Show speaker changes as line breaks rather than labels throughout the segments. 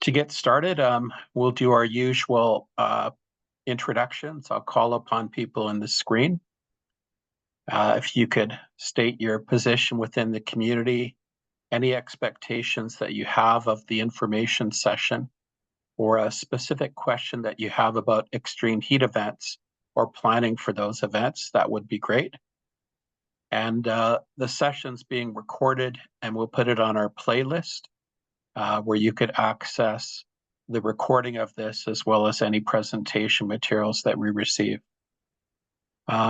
To get started, we'll do our usual introductions. I'll call upon people in the screen. If you could state your position within the community, any expectations that you have of the information session, or a specific question that you have about extreme heat events or planning for those events, that would be great. And the session's being recorded, and we'll put it on our playlist where you could access the recording of this as well as any presentation materials that we receive.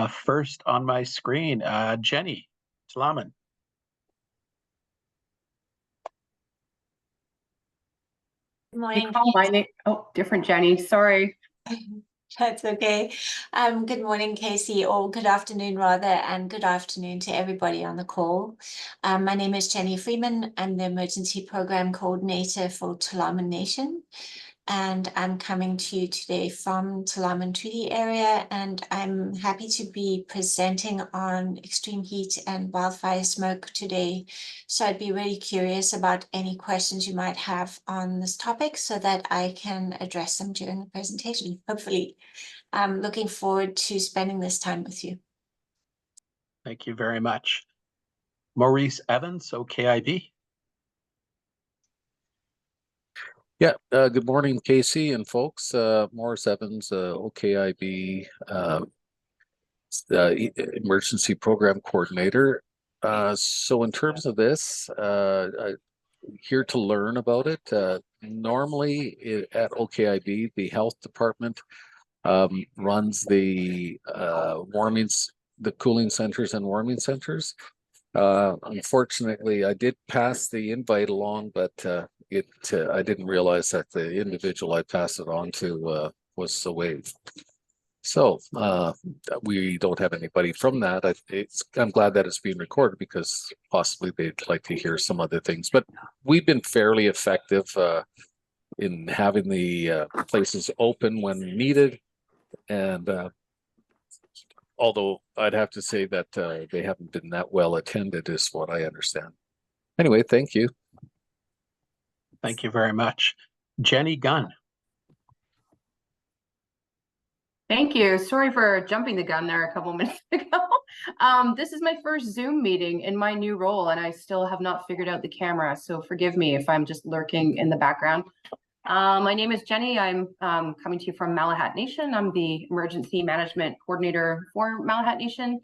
First on my screen, Jenny Tlaumann.
Good morning.
My name, different Jenny, sorry.
That's okay. Good morning, Casey, or good afternoon rather, and good afternoon to everybody on the call. My name is Jenny Freeman. I'm the Emergency Program Coordinator for Tlaumann Nation, and I'm coming to you today from Tlaumann Treaty Area, and I'm happy to be presenting on extreme heat and wildfire smoke today. So I'd be really curious about any questions you might have on this topic so that I can address them during the presentation, hopefully. I'm looking forward to spending this time with you.
Thank you very much. Maurice Evans, OKIB.
Yeah, good morning, Casey and folks. Maurice Evans, OKIB Emergency Program Coordinator. So in terms of this, here to learn about it. Normally at OKIB, the health department runs the the cooling centers and warming centers. Unfortunately, I did pass the invite along, but I didn't realize that the individual I passed it on to was away. So we don't have anybody from that. I'm glad that it's being recorded because possibly they'd like to hear some other things. But we've been fairly effective in having the places open when needed. And although I'd have to say that they haven't been that well attended is what I understand. Anyway, thank you.
Thank you very much. Jenny Gunn.
Thank you. Sorry for jumping the gun there a couple minutes ago. This is my first Zoom meeting in my new role, and I still have not figured out the camera, so forgive me if I'm just lurking in the background. My name is Jenny. I'm coming to you from Malahat Nation. I'm the Emergency Management Coordinator for Malahat Nation,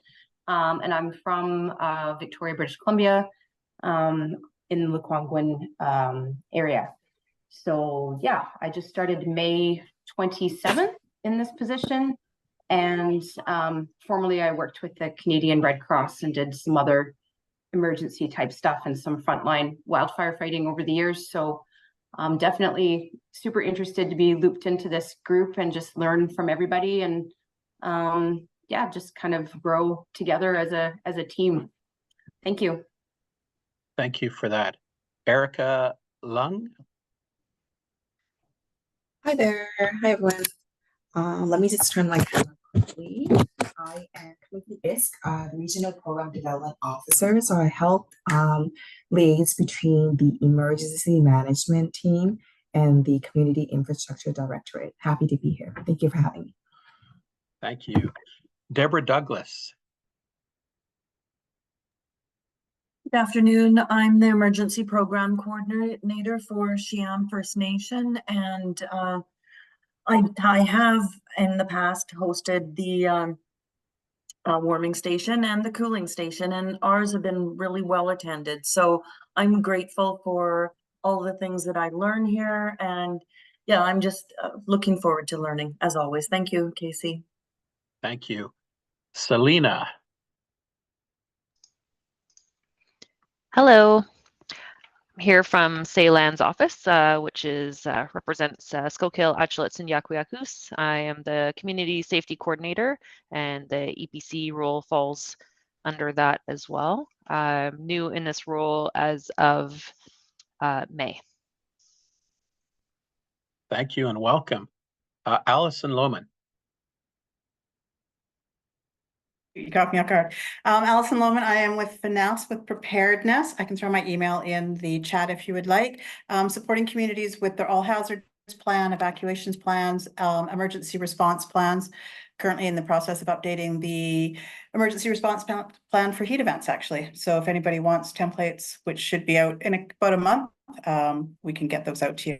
and I'm from Victoria, British Columbia, in the Lekwungen area. So yeah, I just started May 27th in this position, and formerly I worked with the Canadian Red Cross and did some other emergency type stuff and some frontline wildfire fighting over the years. So I'm definitely super interested to be looped into this group and just learn from everybody, and yeah, just kind of grow together as a team. Thank you.
Thank you for that. Erica Lung.
Hi there. Hi, everyone. Let me just turn my camera quickly. I am Committee ISK, the Regional Program Development Officer. So I help liaise between the Emergency Management Team and the Community Infrastructure Directorate. Happy to be here. Thank you for having me.
Thank you. Deborah Douglas.
Good afternoon. I'm the Emergency Program Coordinator for Sheam First Nation, and I have in the past hosted the warming station and the cooling station, and ours have been really well attended. So I'm grateful for all the things that I learn here, and yeah, I'm just looking forward to learning as always. Thank you, Casey.
Thank you. Selena.
Hello. I'm here from Ceylan's office, which is represents Schuylkill, Achelet's, and Yakuyakus. I am the Community Safety Coordinator, and the EPC role falls under that as well. I'm new in this role as of May.
Thank you and welcome. Allison Lohman.
You caught me off guard. Allison Lohman, I am with FNAS with Preparedness. I can throw my email in the chat if you would like. Supporting communities with their all hazards plan, evacuations plans, emergency response plans. Currently in the process of updating the emergency response plan for heat events, actually. So if anybody wants templates, which should be out in about a month, we can get those out to you.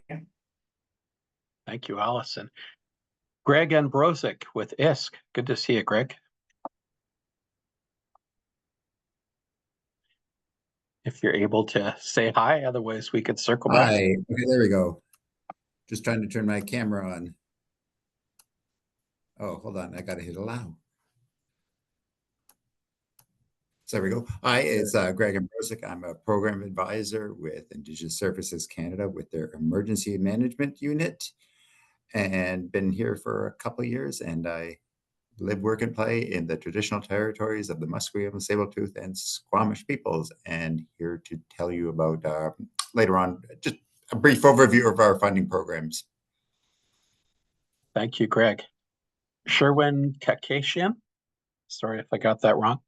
Thank you, Allison. Greg Ambrozic with ISK. Good to see you, Greg. If you're able to say hi, otherwise we could circle back.
Hi, okay, there we go. Just trying to turn my camera on. Oh, hold on, I gotta hit allow. So there we go. Hi, it's Greg Ambrozic. I'm a program advisor with Indigenous Services Canada with their emergency management unit, and been here for a couple of years. And I live, work, and play in the traditional territories of the Musqueam, Tsleil-Waututh, and Squamish peoples. And here to tell you about later on just a brief overview of our funding programs.
Thank you, Greg. Sherwin Kakashian. Sorry if I got that wrong.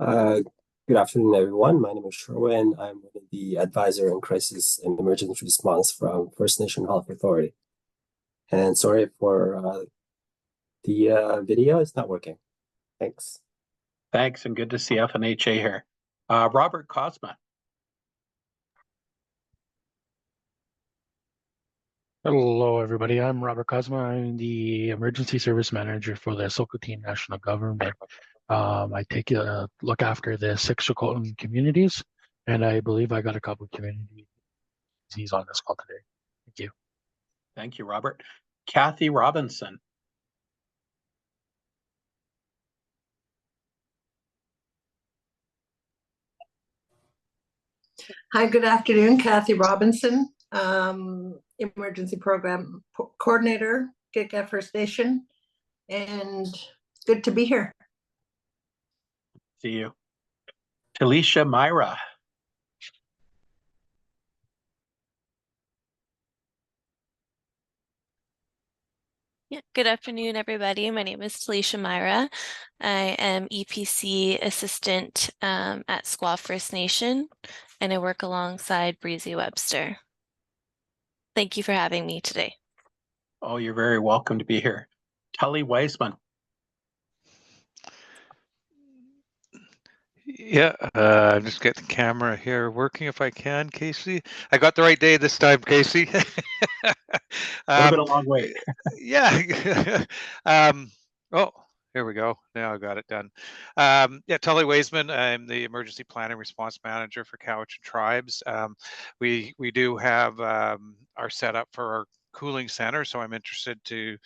Good afternoon, everyone. My name is Sherwin. I'm one of the advisor in crisis and emergency response from First Nation Health Authority. And sorry for the video, it's not working. Thanks.
Thanks, and good to see FNHA here. Robert Cosma.
Hello, everybody. I'm Robert Cosma. I'm the Emergency Service Manager for the Sokoteen National Government. I take a look after the 6 Sokoton communities, and I believe I got a couple of communities on this call today. Thank you.
Thank you, Robert. Kathy Robinson.
Hi, good afternoon. Kathy Robinson, Emergency Program Coordinator, Gitga'at First Nation, and good to be here.
See you. Talisha Myra.
Yeah, good afternoon, everybody. My name is Talisha Myra. I am EPC assistant at Squaw First Nation, and I work alongside Breezy Webster. Thank you for having me today.
Oh, you're very welcome to be here. Tully Weisman.
Yeah, just get the camera here working if I can, Casey. I got the right day this time, Casey.
Would have been a long wait.
Yeah. Oh, here we go. Now I got it done. Yeah, Tully Weisman. I'm the Emergency Planning Response Manager for Cowichan Tribes. We do have our setup for our cooling center, so I'm interested to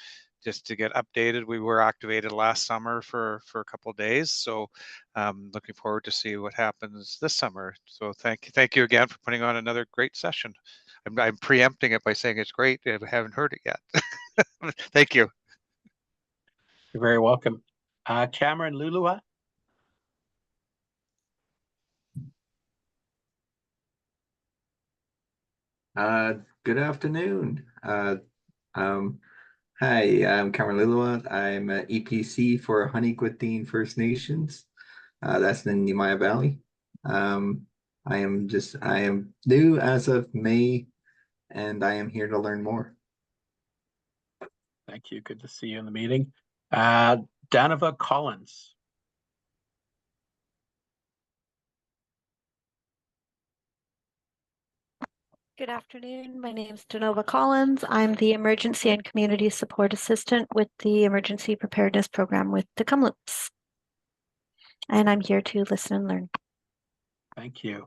get updated. We were activated last summer for a couple of days, so looking forward to see what happens this summer. So thank you again for putting on another great session. I'm preempting it by saying it's great. I haven't heard it yet. Thank you.
You're very welcome. Cameron Lulua.
Good afternoon. Hi, I'm Cameron Lilua. I'm an EPC for Honeyquitine First Nations. That's in the Nemaya Valley. I am new as of May, and I am here to learn more.
Thank you. Good to see you in the meeting. Danova Collins.
Good afternoon. My name is Danova Collins. I'm the Emergency and Community Support Assistant with the Emergency Preparedness Program with the Kamloops. And I'm here to listen and learn.
Thank you.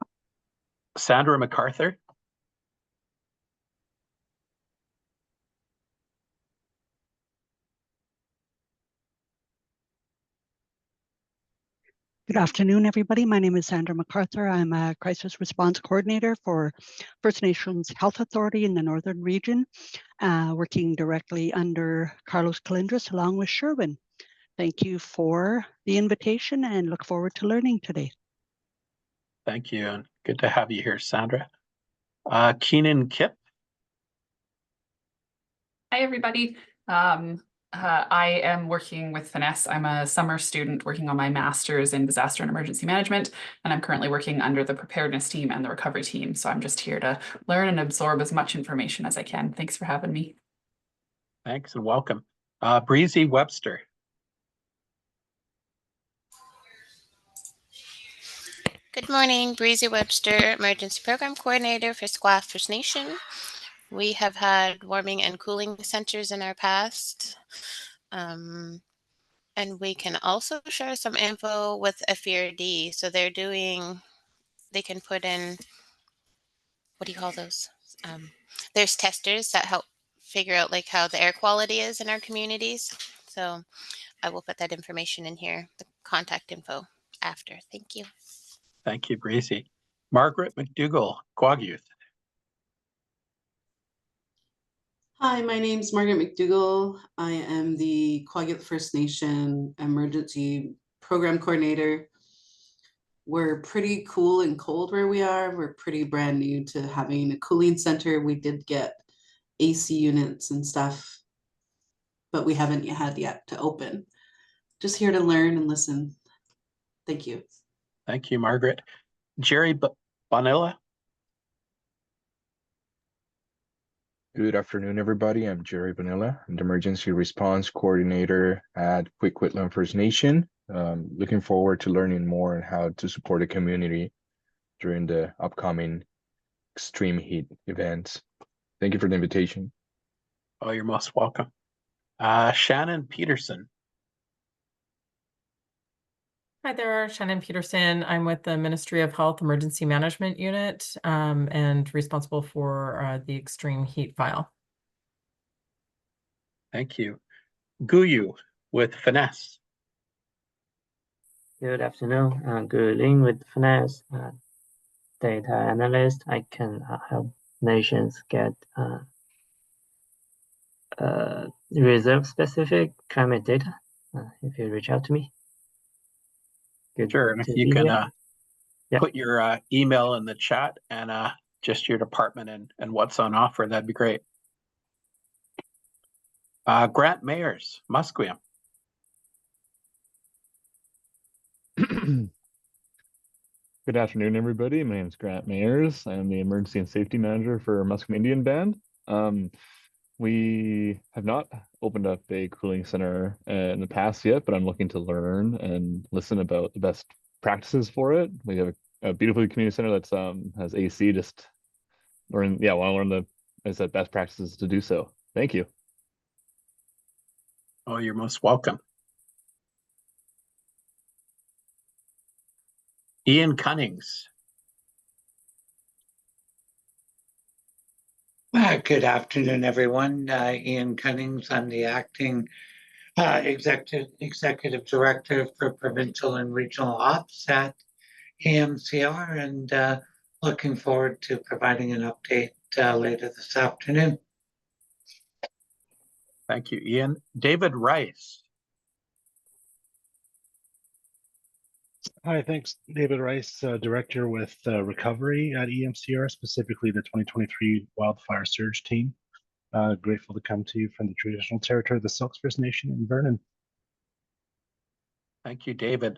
Sandra MacArthur.
Good afternoon, everybody. My name is Sandra MacArthur. I'm a Crisis Response Coordinator for First Nations Health Authority in the Northern Region, working directly under Carlos Calindres along with Sherwin. Thank you for the invitation and look forward to learning today.
Thank you, and good to have you here, Sandra. Keenan Kip.
Hi, everybody. I am working with Finesse. I'm a summer student working on my master's in disaster and emergency management, and I'm currently working under the preparedness team and the recovery team. So I'm just here to learn and absorb as much information as I can. Thanks for having me.
Thanks and welcome. Breezy Webster.
Good morning, Breezy Webster, Emergency Program Coordinator for Squaw First Nation. We have had warming and cooling centers in our past. And we can also share some info with FERD. So they can put in, what do you call those? There's testers that help figure out like how the air quality is in our communities. So I will put that information in here, the contact info after. Thank you.
Thank you, Breezy. Margaret McDougall, Quag Youth.
Hi, my name's Margaret McDougall. I am the Quagget First Nation Emergency Program Coordinator. We're pretty cool and cold where we are. We're pretty brand new to having a cooling center. We did get AC units and stuff, but we haven't had yet to open. Just here to learn and listen. Thank you.
Thank you, Margaret. Jerry Bonilla.
Good afternoon, everybody. I'm Jerry Bonilla. I'm the Emergency Response Coordinator at Quick-Quitlam First Nation. Looking forward to learning more on how to support the community during the upcoming extreme heat events. Thank you for the invitation.
Oh, you're most welcome. Shannon Peterson.
Hi there, Shannon Peterson. I'm with the Ministry of Health Emergency Management Unit and responsible for the extreme heat file.
Thank you. Guyu with Finesse.
Good afternoon. Gu Ling with Finesse, data analyst. I can help nations get reserve-specific climate data if you reach out to me. Good
Sure, and if you can put your email in the chat and just your department and what's on offer, that'd be great. Grant Mayers, Musqueam.
Good afternoon, everybody. My name is Grant Mayers. I'm the Emergency and Safety Manager for Musqueam Indian Band. We have not opened up a cooling center in the past yet, but I'm looking to learn and listen about the best practices for it. We have a beautiful community center that's has AC. Just want to learn the best practices to do so. Thank you.
Oh, you're most welcome. Ian Cunnings.
Good afternoon, everyone. Ian Cunnings. I'm the acting executive director for provincial and regional ops at EMCR, and looking forward to providing an update later this afternoon.
Thank you, Ian. David Rice.
Hi, thanks. David Rice, Director with Recovery at EMCR, specifically the 2023 Wildfire Surge Team. Grateful to come to you from the traditional territory of the Silks First Nation in Vernon.
Thank you, David.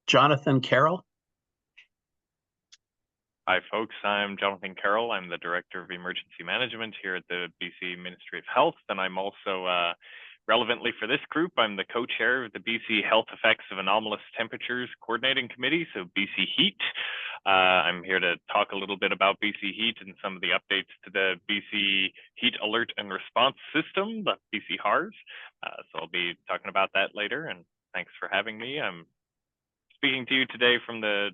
Jonathan Carroll.
Hi, folks. I'm Jonathan Carroll. I'm the Director of Emergency Management here at the BC Ministry of Health, and I'm also relevantly for this group, I'm the co-chair of the BC Health Effects of Anomalous Temperatures Coordinating Committee, so BC Heat. I'm here to talk a little bit about BC Heat and some of the updates to the BC Heat Alert and Response System, the BC HARS. So I'll be talking about that later, and thanks for having me. I'm speaking to you today from the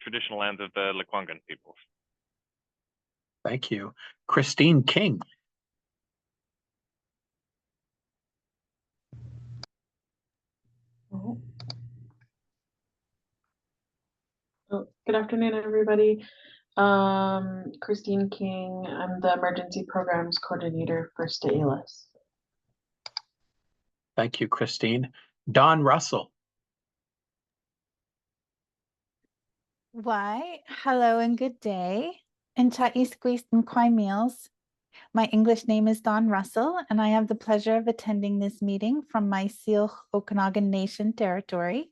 traditional lands of the Lekwungen peoples.
Thank you. Christine King.
Oh, good afternoon, everybody. Christine King. I'm the Emergency Programs Coordinator for Stateless.
Thank you, Christine. Don Russell.
Why, hello and good day. And Ta'is Gwys and Kwai Meals.
My English name is Dawn Russell, and I have the pleasure of attending this meeting from my Syilx Okanagan Nation territory.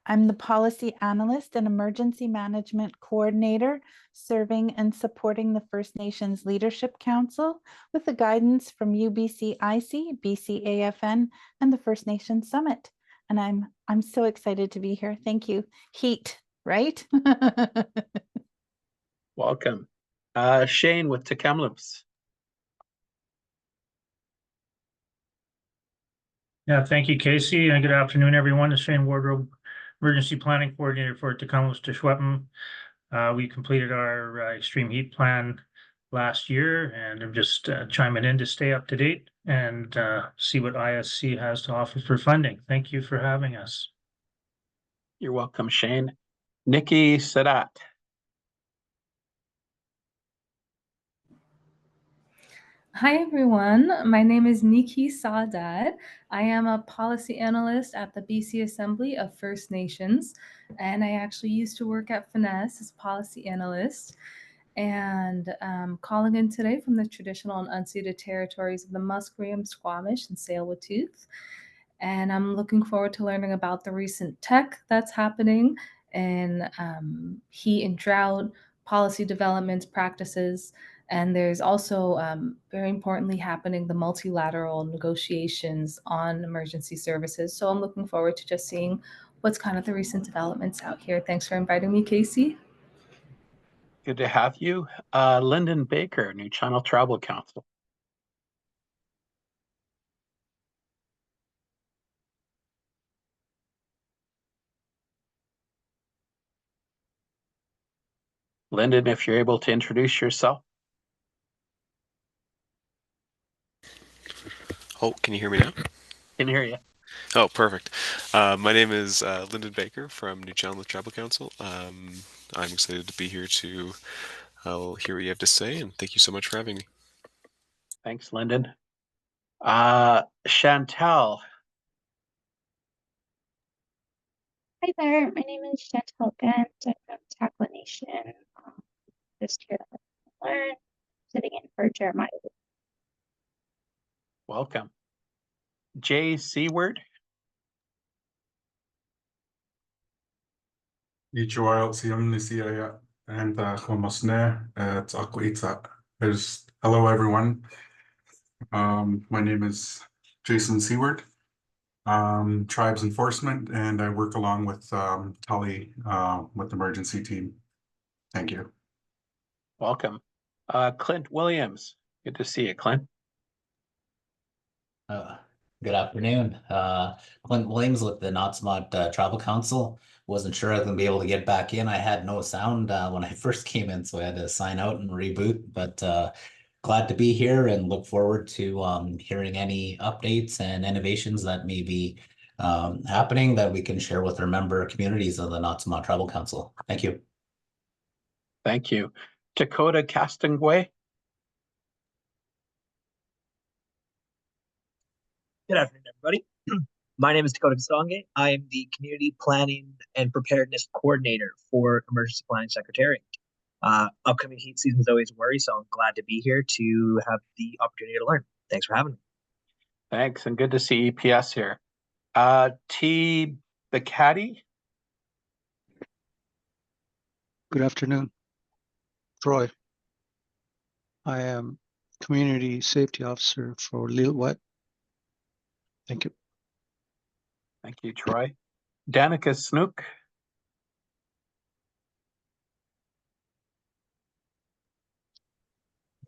I'm the Policy Analyst and Emergency Management Coordinator, serving and supporting the First Nations Leadership Council with the guidance from UBC-IC, BCAFN, and the First Nations Summit. And I'm so excited to be here. Thank you. Heat, right?
Welcome. Shane with Tk'emlúps.
Yeah, thank you, Casey, and good afternoon, everyone. This is Shane Wardrobe, Emergency Planning Coordinator for Tk'emlúps te Secwépemc. We completed our extreme heat plan last year, and I'm just chiming in to stay up to date and see what ISC has to offer for funding. Thank you for having us.
You're welcome, Shane. Nikki Sadat.
Hi, everyone. My name is Nikki Sadat. I am a policy analyst at the BC Assembly of First Nations, and I actually used to work at Finesse as policy analyst. And calling in today from the traditional and unceded territories of the Musqueam, Squamish, and Tsleil-Waututh. And I'm looking forward to learning about the recent tech that's happening in heat and drought, policy developments, practices. And there's also, very importantly, happening the multilateral negotiations on emergency services. So I'm looking forward to just seeing what's kind of the recent developments out here. Thanks for inviting me, Casey.
Good to have you. Lyndon Baker, New Channel Tribal Council. Lyndon, if you're able to introduce yourself.
Oh, can you hear me now?
Can hear you.
Oh, perfect. My name is Lyndon Baker from New Channel Tribal Council. I'm excited to be here to hear what you have to say, and thank you so much for having me.
Thanks, Lyndon. Chantal.
Hi there, my name is Chantal Gant. I'm from Takla Nation. Just here to learn, sitting in for Jeremiah.
Welcome. Jay Seward.
Hello, everyone. My name is Jason Seward, Tribes Enforcement, and I work along with Tully with the emergency team. Thank you.
Welcome. Clint Williams. Good to see you, Clint.
Good afternoon. Clint Williams with the Notsmot Tribal Council. Wasn't sure I was gonna be able to get back in. I had no sound when I first came in, so I had to sign out and reboot. But glad to be here and look forward to hearing any updates and innovations that may be happening that we can share with our member communities of the Notsmot Tribal Council. Thank you.
Thank you. Dakota Castonguay.
Good afternoon, everybody. My name is Dakota Kasonge. I am the Community Planning and Preparedness Coordinator for Emergency Planning Secretariat. Upcoming heat season is always a worry, so I'm glad to be here to have the opportunity to learn. Thanks for having me.
Thanks, and good to see EPS here. T. Bacati.
Good afternoon, Troy. I am Community Safety Officer for Lillooet. Thank you.
Thank you, Troy. Danica Snook.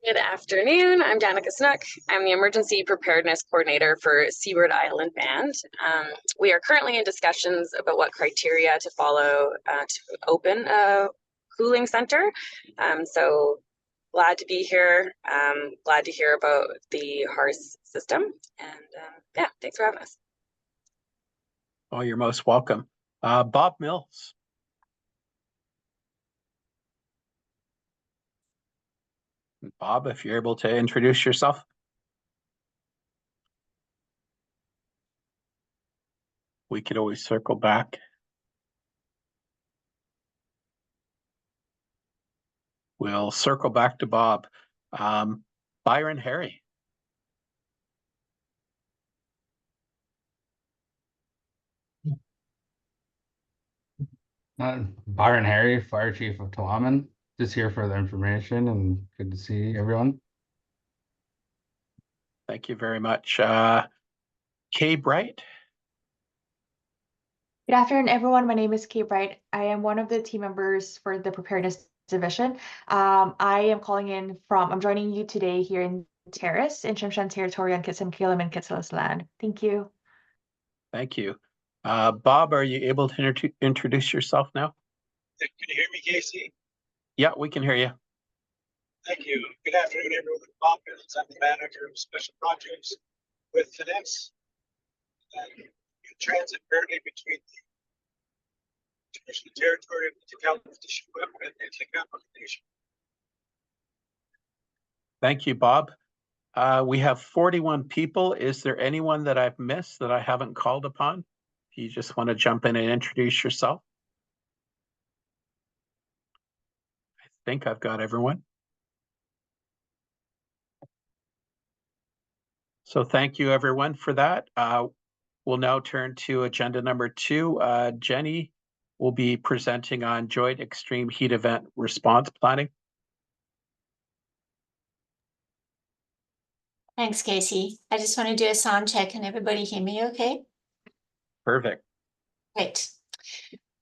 Good afternoon. I'm Danica Snook. I'm the Emergency Preparedness Coordinator for Seaward Island Band. We are currently in discussions about what criteria to follow to open a cooling center. So glad to be here. Glad to hear about the HARS system. And yeah, thanks for having us.
Oh, you're most welcome. Bob Mills. Bob, if you're able to introduce yourself. We could always circle back. We'll circle back to Bob. Bob, Byron Harry.
Byron Harry, Fire Chief of Tla'amin, just here for the information and good to see everyone.
Thank you very much. Kay Bright.
Good afternoon, everyone. My name is Kay Bright. I am one of the team members for the Preparedness Division. I am I'm joining you today here in Terrace in Tsimshian Territory on Kitsim Kilim and Kitsilas land. Thank you.
Thank you. Bob, are you able to introduce yourself now?
Can you hear me, Casey?
Yeah, we can hear you.
Thank you. Good afternoon, everyone. Bob Mills. I'm the manager of special projects with Finesse. You transit currently between the Tsimshian Territory of the Tekakwitha and the Tekakwitha Nation.
Thank you, Bob. We have 41 people. Is there anyone that I've missed that I haven't called upon? If you just want to jump in and introduce yourself. I think I've got everyone. So thank you, everyone, for that. We'll now turn to agenda number 2. Jenny will be presenting on Joint Extreme Heat Event Response Planning.
Thanks, Casey. I just want to do a sound check. Can everybody hear me okay?
Perfect.
Great.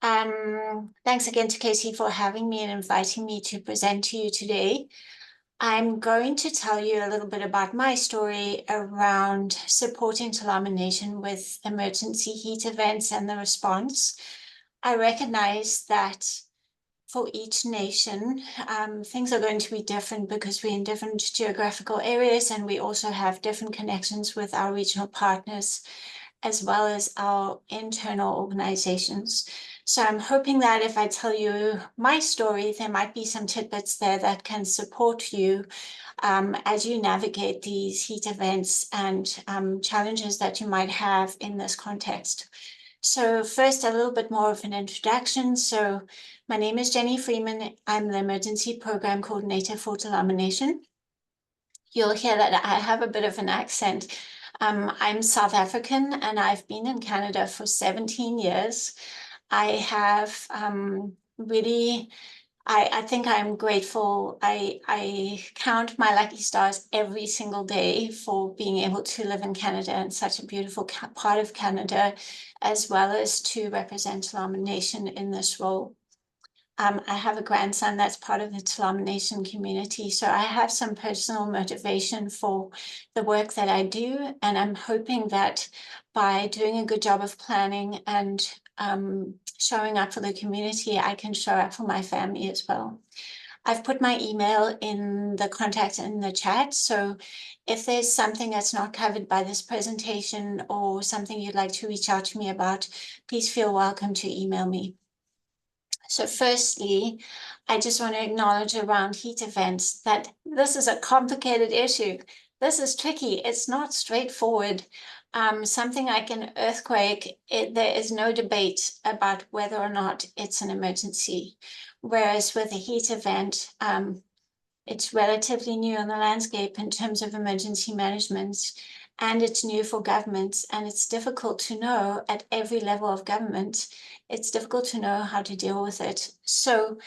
Thanks again to Casey for having me and inviting me to present to you today. I'm going to tell you a little bit about my story around supporting Tla'amin Nation with emergency heat events and the response. I recognize that for each nation, things are going to be different because we're in different geographical areas and we also have different connections with our regional partners as well as our internal organizations. So I'm hoping that if I tell you my story, there might be some tidbits there that can support you as you navigate these heat events and challenges that you might have in this context. So first, a little bit more of an introduction. So my name is Jenny Freeman. I'm the Emergency Program Coordinator for Tla'amin Nation. You'll hear that I have a bit of an accent. I'm South African and I've been in Canada for 17 years. I have I think I'm grateful. I count my lucky stars every single day for being able to live in Canada and such a beautiful part of Canada, as well as to represent Tla'amin Nation in this role. I have a grandson that's part of the Tla'amin Nation community, so I have some personal motivation for the work that I do, and I'm hoping that by doing a good job of planning and showing up for the community, I can show up for my family as well. I've put my email in the contact in the chat, so if there's something that's not covered by this presentation or something you'd like to reach out to me about, please feel welcome to email me. So firstly, I just want to acknowledge around heat events that this is a complicated issue. This is tricky. It's not straightforward. Something like an earthquake, there is no debate about whether or not it's an emergency. Whereas with a heat event, it's relatively new on the landscape in terms of emergency management, and it's new for governments, and it's difficult to know at every level of government. It's difficult to know how to deal with it. So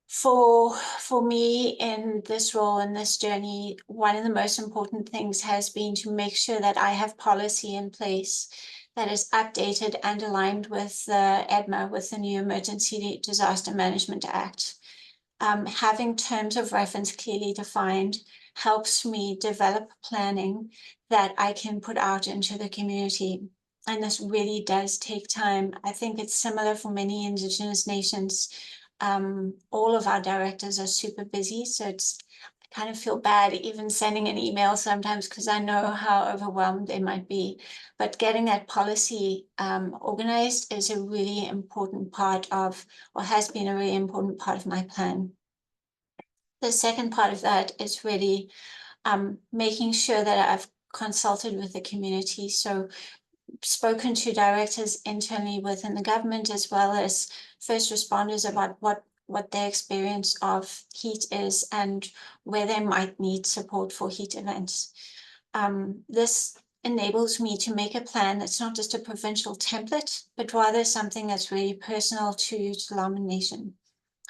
for me in this role, in this journey, one of the most important things has been to make sure that I have policy in place that is updated and aligned with the EDMA, with the new Emergency Disaster Management Act. Having terms of reference clearly defined helps me develop planning that I can put out into the community. And this really does take time. I think it's similar for many Indigenous nations. All of our directors are super busy, so I kind of feel bad even sending an email sometimes because I know how overwhelmed they might be. But getting that policy organized is a really important part of, or has been a really important part of my plan. The second part of that is really making sure that I've consulted with the community. So spoken to directors internally within the government as well as first responders about what their experience of heat is and where they might need support for heat events. This enables me to make a plan that's not just a provincial template, but rather something that's really personal to Tla'amin Nation.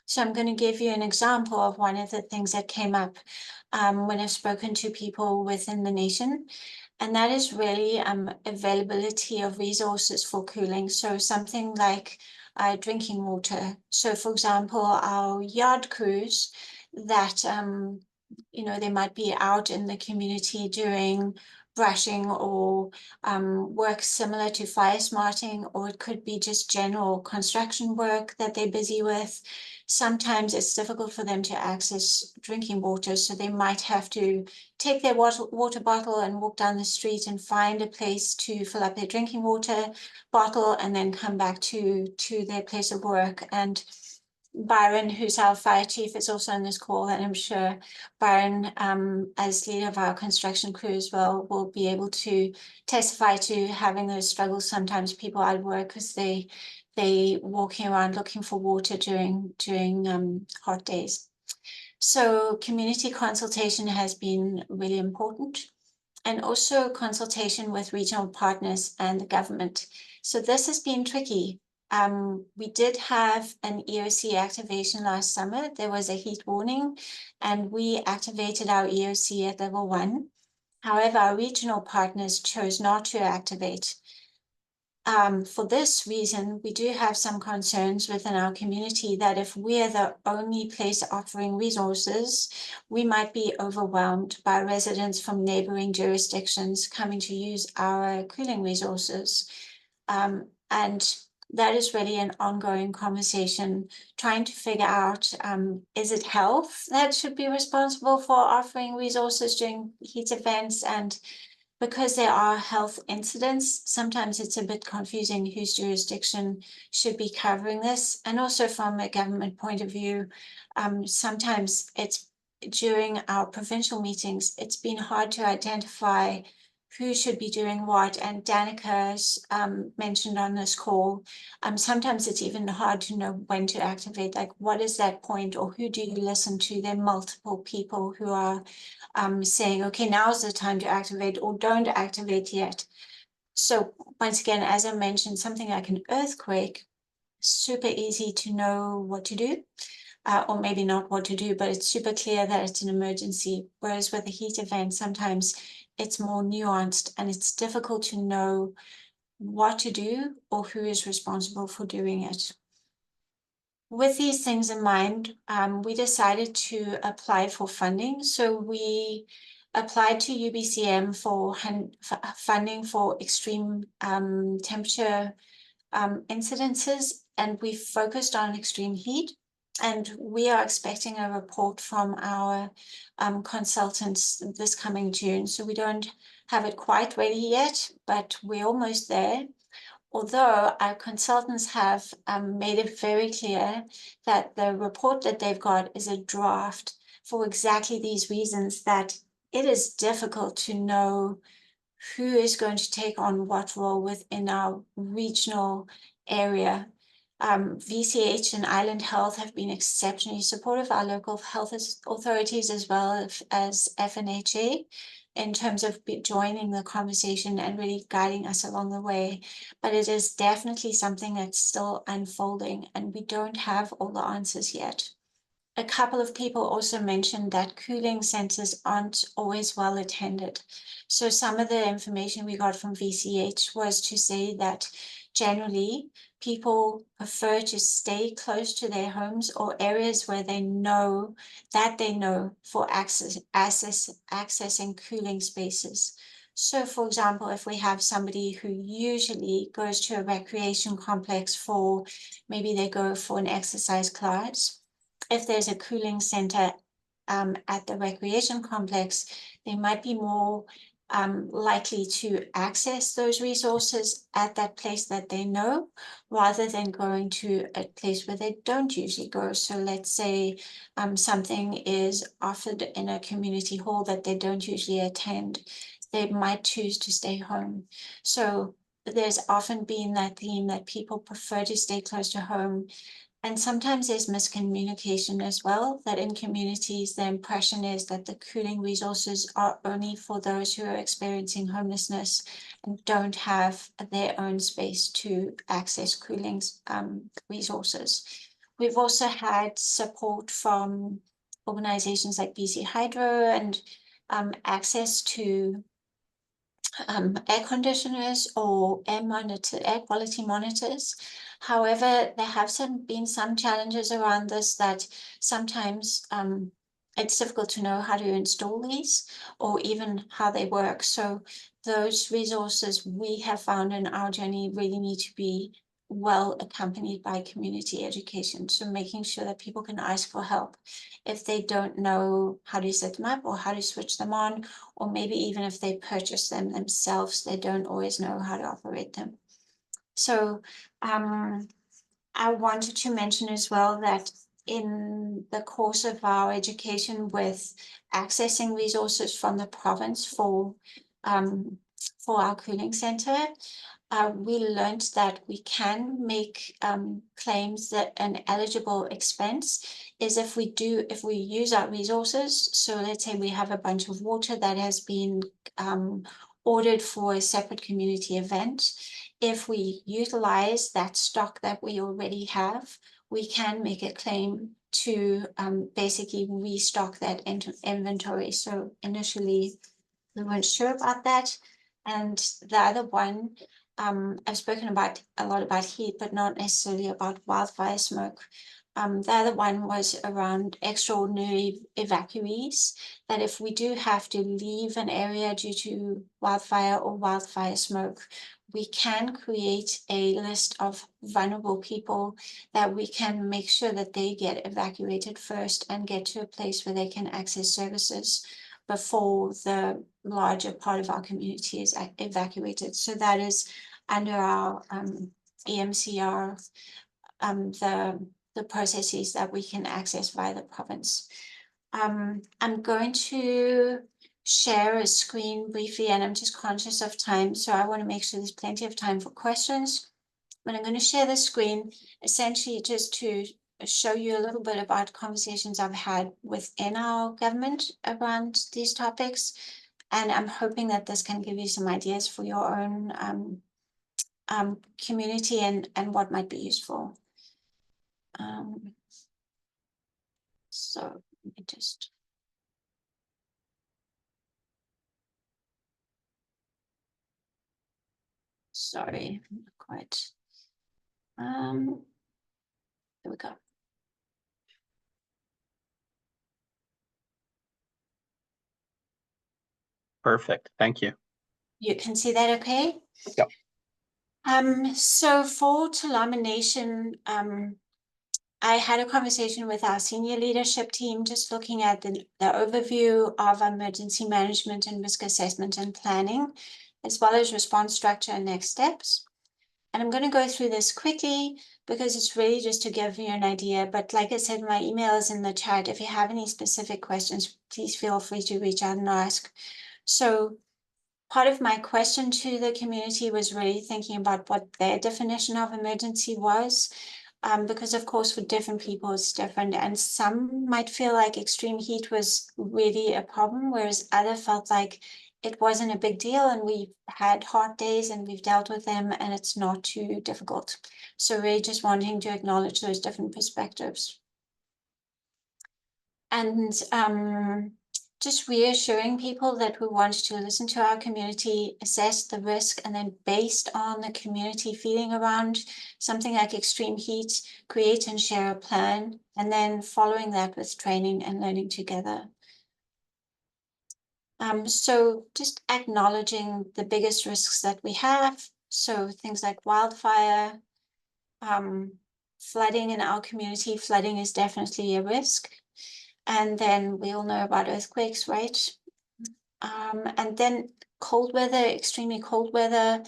So I'm going to give you an example of one of the things that came up when I've spoken to people within the nation, and that is really availability of resources for cooling. So something like drinking water. So for example, our yard crews that, you know, they might be out in the community doing brushing or work similar to fire smarting, or it could be just general construction work that they're busy with. Sometimes it's difficult for them to access drinking water, so they might have to take their water bottle and walk down the street and find a place to fill up their drinking water bottle and then come back to their place of work. And Byron, who's our fire chief, is also on this call, and I'm sure Byron, as leader of our construction crew as well, will be able to testify to having those struggles. Sometimes people out of work because they walking around looking for water during hot days. So community consultation has been really important, and also consultation with regional partners and the government. So this has been tricky. We did have an EOC activation last summer. There was a heat warning and we activated our EOC at level 1. However, our regional partners chose not to activate. For this reason, we do have some concerns within our community that if we're the only place offering resources, we might be overwhelmed by residents from neighboring jurisdictions coming to use our cooling resources. And that is really an ongoing conversation, trying to figure out, is it health that should be responsible for offering resources during heat events? And because there are health incidents, sometimes it's a bit confusing whose jurisdiction should be covering this. And also from a government point of view, sometimes it's during our provincial meetings, it's been hard to identify who should be doing what. And Danica's mentioned on this call, sometimes it's even hard to know when to activate, like what is that point or who do you listen to? There are multiple people who are saying, okay, now's the time to activate or don't activate yet. So once again, as I mentioned, something like an earthquake, super easy to know what to do. Or maybe not what to do, but it's super clear that it's an emergency. Whereas with a heat event, sometimes it's more nuanced and it's difficult to know what to do or who is responsible for doing it. With these things in mind, we decided to apply for funding. So we applied to UBCM for funding for extreme temperature incidences, and we focused on extreme heat. And we are expecting a report from our consultants this coming June. So we don't have it quite ready yet, but we're almost there. Although our consultants have made it very clear that the report that they've got is a draft for exactly these reasons, that it is difficult to know who is going to take on what role within our regional area. VCH and Island Health have been exceptionally supportive, our local health authorities as well as FNHA, in terms of joining the conversation and really guiding us along the way. But it is definitely something that's still unfolding and we don't have all the answers yet. A couple of people also mentioned that cooling centers aren't always well attended. So some of the information we got from VCH was to say that generally people prefer to stay close to their homes or areas where they know for accessing cooling spaces. So for example, if we have somebody who usually goes to a recreation complex for, maybe they go for an exercise class, if there's a cooling center at the recreation complex, they might be more likely to access those resources at that place that they know, rather than going to a place where they don't usually go. So let's say something is offered in a community hall that they don't usually attend, they might choose to stay home. So there's often been that theme that people prefer to stay close to home. And sometimes there's miscommunication as well, that in communities, the impression is that the cooling resources are only for those who are experiencing homelessness and don't have their own space to access cooling resources. We've also had support from organizations like BC Hydro and access to air conditioners or air quality monitors. However, there have been some challenges around this, that sometimes it's difficult to know how to install these or even how they work. So those resources we have found in our journey really need to be well accompanied by community education. So making sure that people can ask for help if they don't know how to set them up or how to switch them on, or maybe even if they purchase them themselves, they don't always know how to operate them. So I wanted to mention as well that in the course of our education with accessing resources from the province for our cooling center, we learned that we can make claims that an eligible expense is if we use our resources. So let's say we have a bunch of water that has been ordered for a separate community event. If we utilize that stock that we already have, we can make a claim to basically restock that inventory. So initially we weren't sure about that. And the other one, I've spoken a lot about heat, but not necessarily about wildfire smoke. The other one was around extraordinary evacuees, that if we do have to leave an area due to wildfire or wildfire smoke, we can create a list of vulnerable people that we can make sure that they get evacuated first and get to a place where they can access services before the larger part of our community is evacuated. So that is under our EMCR, the processes that we can access via the province. I'm going to share a screen briefly, and I'm just conscious of time, so I want to make sure there's plenty of time for questions. But I'm going to share the screen essentially just to show you a little bit about conversations I've had within our government around these topics. And I'm hoping that this can give you some ideas for your own community and what might be useful. So let me just. Sorry, not quite. Here we go.
Perfect. Thank you.
You can see that okay?
Yep.
So for Tulama Nation, I had a conversation with our senior leadership team, just looking at the overview of emergency management and risk assessment and planning, as well as response structure and next steps. And I'm going to go through this quickly because it's really just to give you an idea. But like I said, my email is in the chat. If you have any specific questions, please feel free to reach out and ask. So part of my question to the community was really thinking about what their definition of emergency was. Because of course, for different people, it's different. And some might feel like extreme heat was really a problem, whereas others felt like it wasn't a big deal and we've had hot days and we've dealt with them and it's not too difficult. So really just wanting to acknowledge those different perspectives. And just reassuring people that we want to listen to our community, assess the risk, and then based on the community feeling around something like extreme heat, create and share a plan, and then following that with training and learning together. So just acknowledging the biggest risks that we have. So things like wildfire, flooding in our community. Flooding is definitely a risk. And then we all know about earthquakes, right? And then cold weather, extremely cold weather,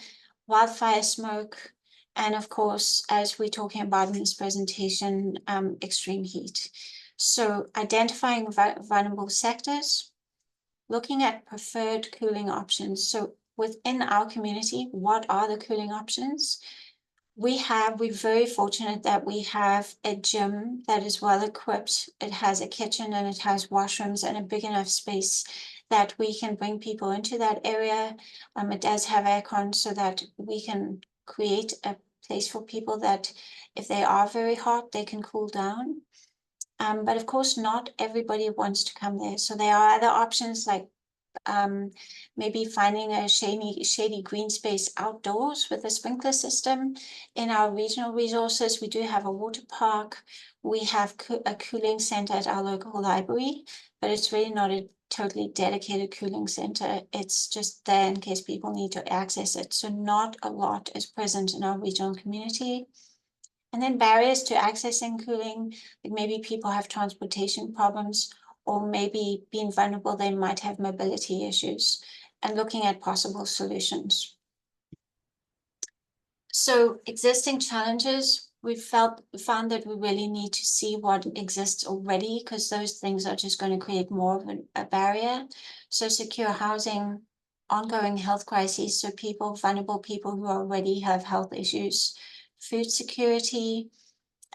wildfire smoke, and of course, as we're talking about in this presentation, extreme heat. So identifying vulnerable sectors, looking at preferred cooling options. So within our community, what are the cooling options? we're very fortunate that we have a gym that is well equipped. It has a kitchen and it has washrooms and a big enough space that we can bring people into that area. It does have aircon so that we can create a place for people that if they are very hot, they can cool down. But of course, not everybody wants to come there. So there are other options like maybe finding a shady green space outdoors with a sprinkler system. In our regional resources, we do have a water park. We have a cooling center at our local library, but it's really not a totally dedicated cooling center. It's just there in case people need to access it. So not a lot is present in our regional community. And then barriers to accessing cooling, like maybe people have transportation problems, or maybe being vulnerable, they might have mobility issues, and looking at possible solutions. So existing challenges, we found that we really need to see what exists already, because those things are just going to create more of a barrier. So secure housing, ongoing health crises, so vulnerable people who already have health issues, food security,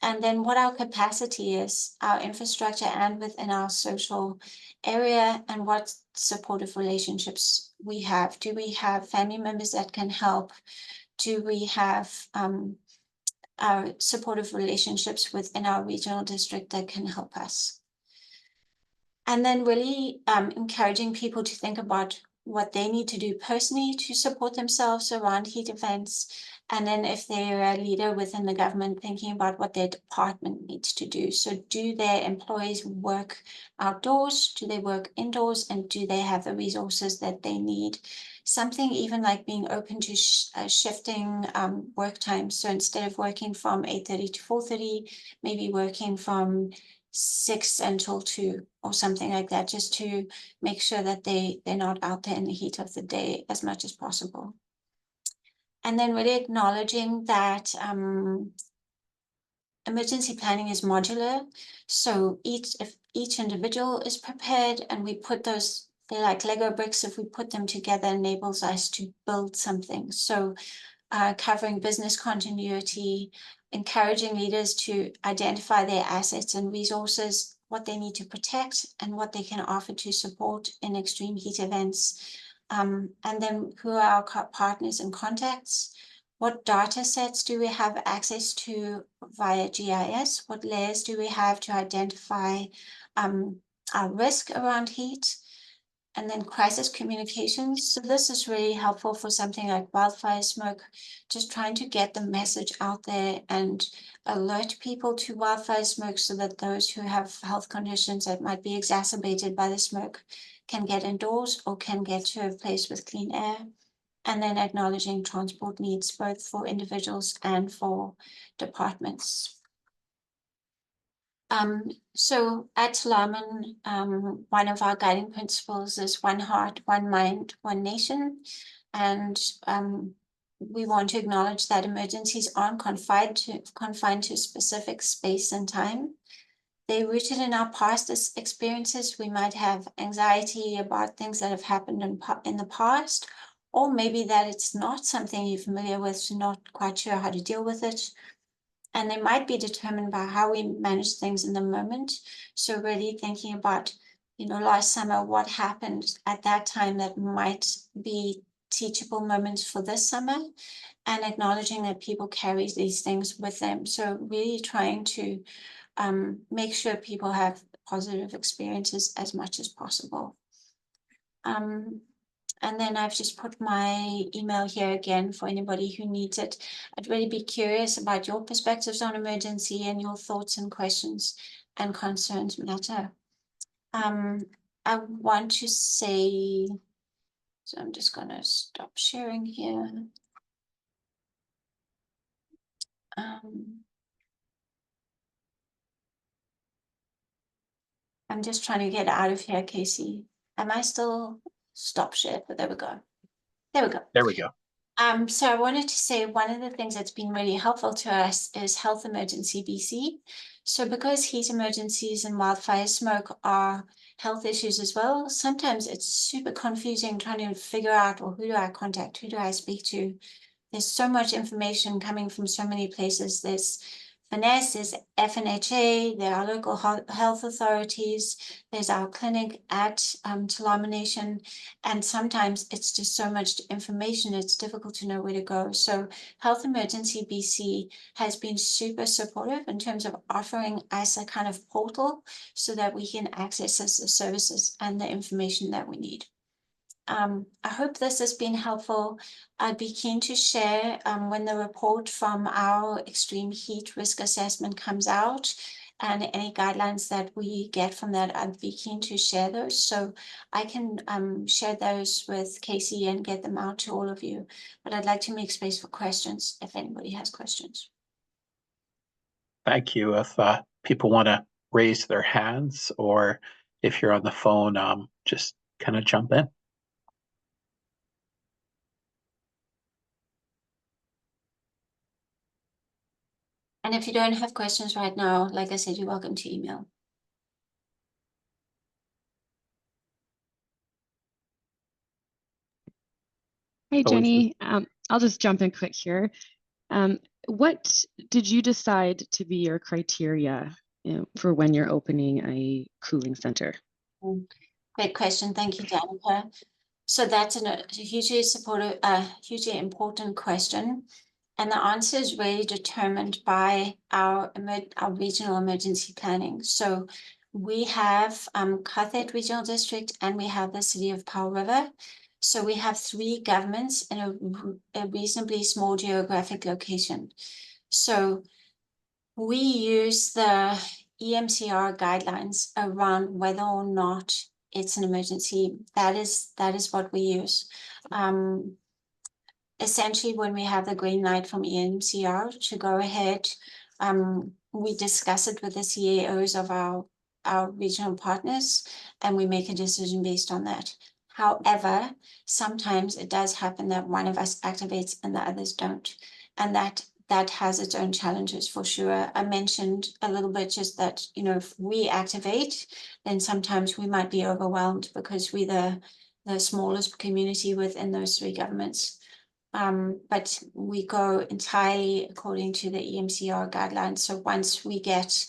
and then what our capacity is, our infrastructure and within our social area, and what supportive relationships we have. Do we have family members that can help? Do we have our supportive relationships within our regional district that can help us? And then really encouraging people to think about what they need to do personally to support themselves around heat events. And then if they're a leader within the government, thinking about what their department needs to do. So do their employees work outdoors? Do they work indoors? And do they have the resources that they need? Something even like being open to shifting work times. So instead of working from 8:30 to 4:30, maybe working from 6 until 2 or something like that, just to make sure that they're not out there in the heat of the day as much as possible. And then really acknowledging that emergency planning is modular. So if each individual is prepared and we put those, they're like Lego bricks, if we put them together, enables us to build something. So covering business continuity, encouraging leaders to identify their assets and resources, what they need to protect and what they can offer to support in extreme heat events. And then who are our partners and contacts? What data sets do we have access to via GIS? What layers do we have to identify our risk around heat? And then crisis communications. So this is really helpful for something like wildfire smoke, just trying to get the message out there and alert people to wildfire smoke so that those who have health conditions that might be exacerbated by the smoke can get indoors or can get to a place with clean air. And then acknowledging transport needs both for individuals and for departments. So at Tla'amin, one of our guiding principles is one heart, one mind, one nation. And we want to acknowledge that emergencies aren't confined to specific space and time. They're rooted in our past experiences. We might have anxiety about things that have happened in the past, or maybe that it's not something you're familiar with, you're not quite sure how to deal with it. And they might be determined by how we manage things in the moment. So really thinking about, last summer, what happened at that time that might be teachable moments for this summer, and acknowledging that people carry these things with them. So really trying to make sure people have positive experiences as much as possible. And then I've just put my email here again for anybody who needs it. I'd really be curious about your perspectives on emergency and your thoughts and questions and concerns matter. I want to say, so I'm just going to stop sharing here. I'm just trying to get out of here, Casey. Am I still stop share? But there we go. There we go.
There we go.
So I wanted to say one of the things that's been really helpful to us is Health Emergency BC. So because heat emergencies and wildfire smoke are health issues as well, sometimes it's super confusing trying to figure out, well, who do I contact? Who do I speak to? there's so much information coming from so many places. There's Finesse, there's FNHA, there are local health authorities, there's our clinic at Tulama Nation, and sometimes it's just so much information, it's difficult to know where to go. So Health Emergency BC has been super supportive in terms of offering us a kind of portal so that we can access the services and the information that we need. I hope this has been helpful. I'd be keen to share when the report from our extreme heat risk assessment comes out and any guidelines that we get from that, I'd be keen to share those. So I can share those with Casey and get them out to all of you. But I'd like to make space for questions if anybody has questions.
Thank you. If people want to raise their hands, or if you're on the phone, just kind of jump in.
And if you don't have questions right now, like I said, you're welcome to email.
Hey, Jenny. I'll just jump in quick here. What did you decide to be your criteria, for when you're opening a cooling center?
Great question. Thank you, Danica. So that's a hugely supportive, hugely important question. And the answer is really determined by our regional emergency planning. So we have Carthet Regional District and we have the City of Powell River. So we have 3 governments in a reasonably small geographic location. So we use the EMCR guidelines around whether or not it's an emergency. That is what we use. Essentially, when we have the green light from EMCR to go ahead, we discuss it with the CAOs of our regional partners, and we make a decision based on that. However, sometimes it does happen that one of us activates and the others don't, and that has its own challenges for sure. I mentioned a little bit just that, if we activate, then sometimes we might be overwhelmed because we're the smallest community within those 3 governments. But we go entirely according to the EMCR guidelines. So once we get,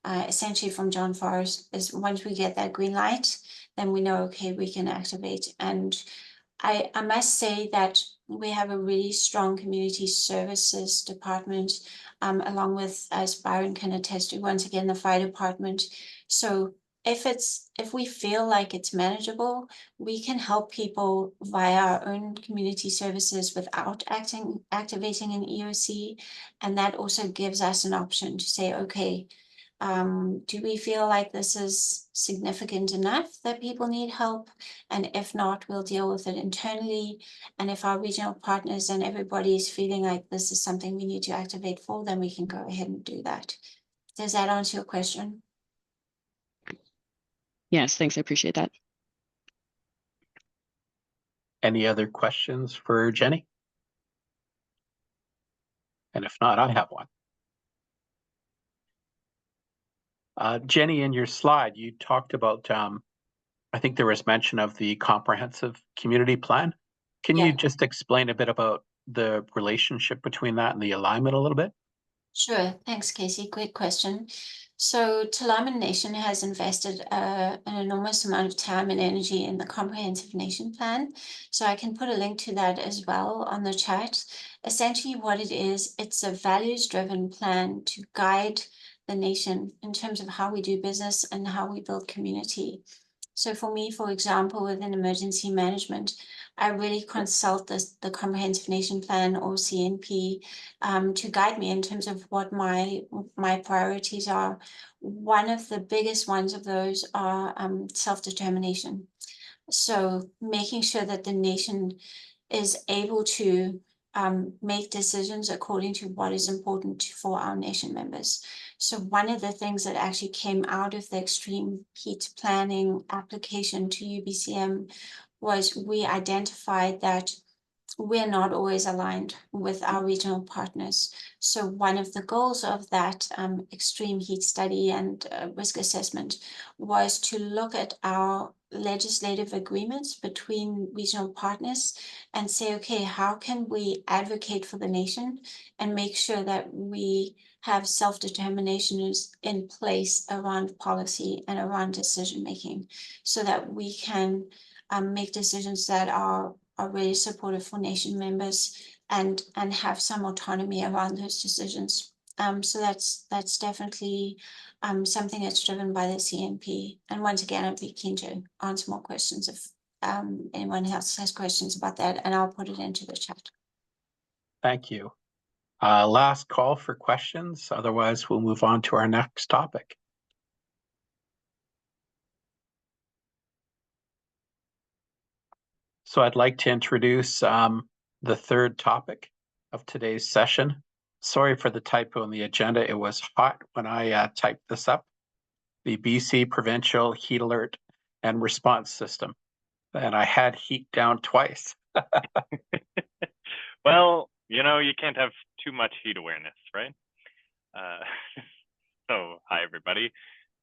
essentially from John Forrest, once we get that green light, then we know, okay, we can activate. And I must say that we have a really strong community services department, along with, as Byron can attest to, once again, the fire department. So if we feel like it's manageable, we can help people via our own community services without activating an EOC. And that also gives us an option to say, okay, do we feel like this is significant enough that people need help? And if not, we'll deal with it internally. And if our regional partners and everybody is feeling like this is something we need to activate for, then we can go ahead and do that. Does that answer your question?
Yes, thanks. I appreciate that.
Any other questions for Jenny? And if not, I have one. Jenny, in your slide, you talked about, I think there was mention of the comprehensive community plan. Can you just explain a bit about the relationship between that and the alignment a little bit?
Sure. Thanks, Casey. Great question. So Tulama Nation has invested an enormous amount of time and energy in the Comprehensive Nation Plan. So I can put a link to that as well on the chat. Essentially what it is, it's a values-driven plan to guide the nation in terms of how we do business and how we build community. So for me, for example, within emergency management, I really consult the Comprehensive Nation Plan, or CNP, to guide me in terms of what my priorities are. One of the biggest ones of those are self-determination. So making sure that the nation is able to make decisions according to what is important for our nation members. So one of the things that actually came out of the extreme heat planning application to UBCM was we identified that we're not always aligned with our regional partners. So one of the goals of that extreme heat study and risk assessment was to look at our legislative agreements between regional partners and say, okay, how can we advocate for the nation and make sure that we have self-determination is in place around policy and around decision making, so that we can make decisions that are really supportive for nation members and have some autonomy around those decisions. So that's definitely something that's driven by the CNP. And once again, I'd be keen to answer more questions if anyone else has questions about that, and I'll put it into the chat.
Thank you. Last call for questions. Otherwise, we'll move on to our next topic. So I'd like to introduce the third topic of today's session. Sorry for the typo in the agenda. It was hot when I typed this up. The BC Provincial Heat Alert and Response System. And I had heat down twice.
Well, you know, you can't have too much heat awareness, right? So, hi, everybody.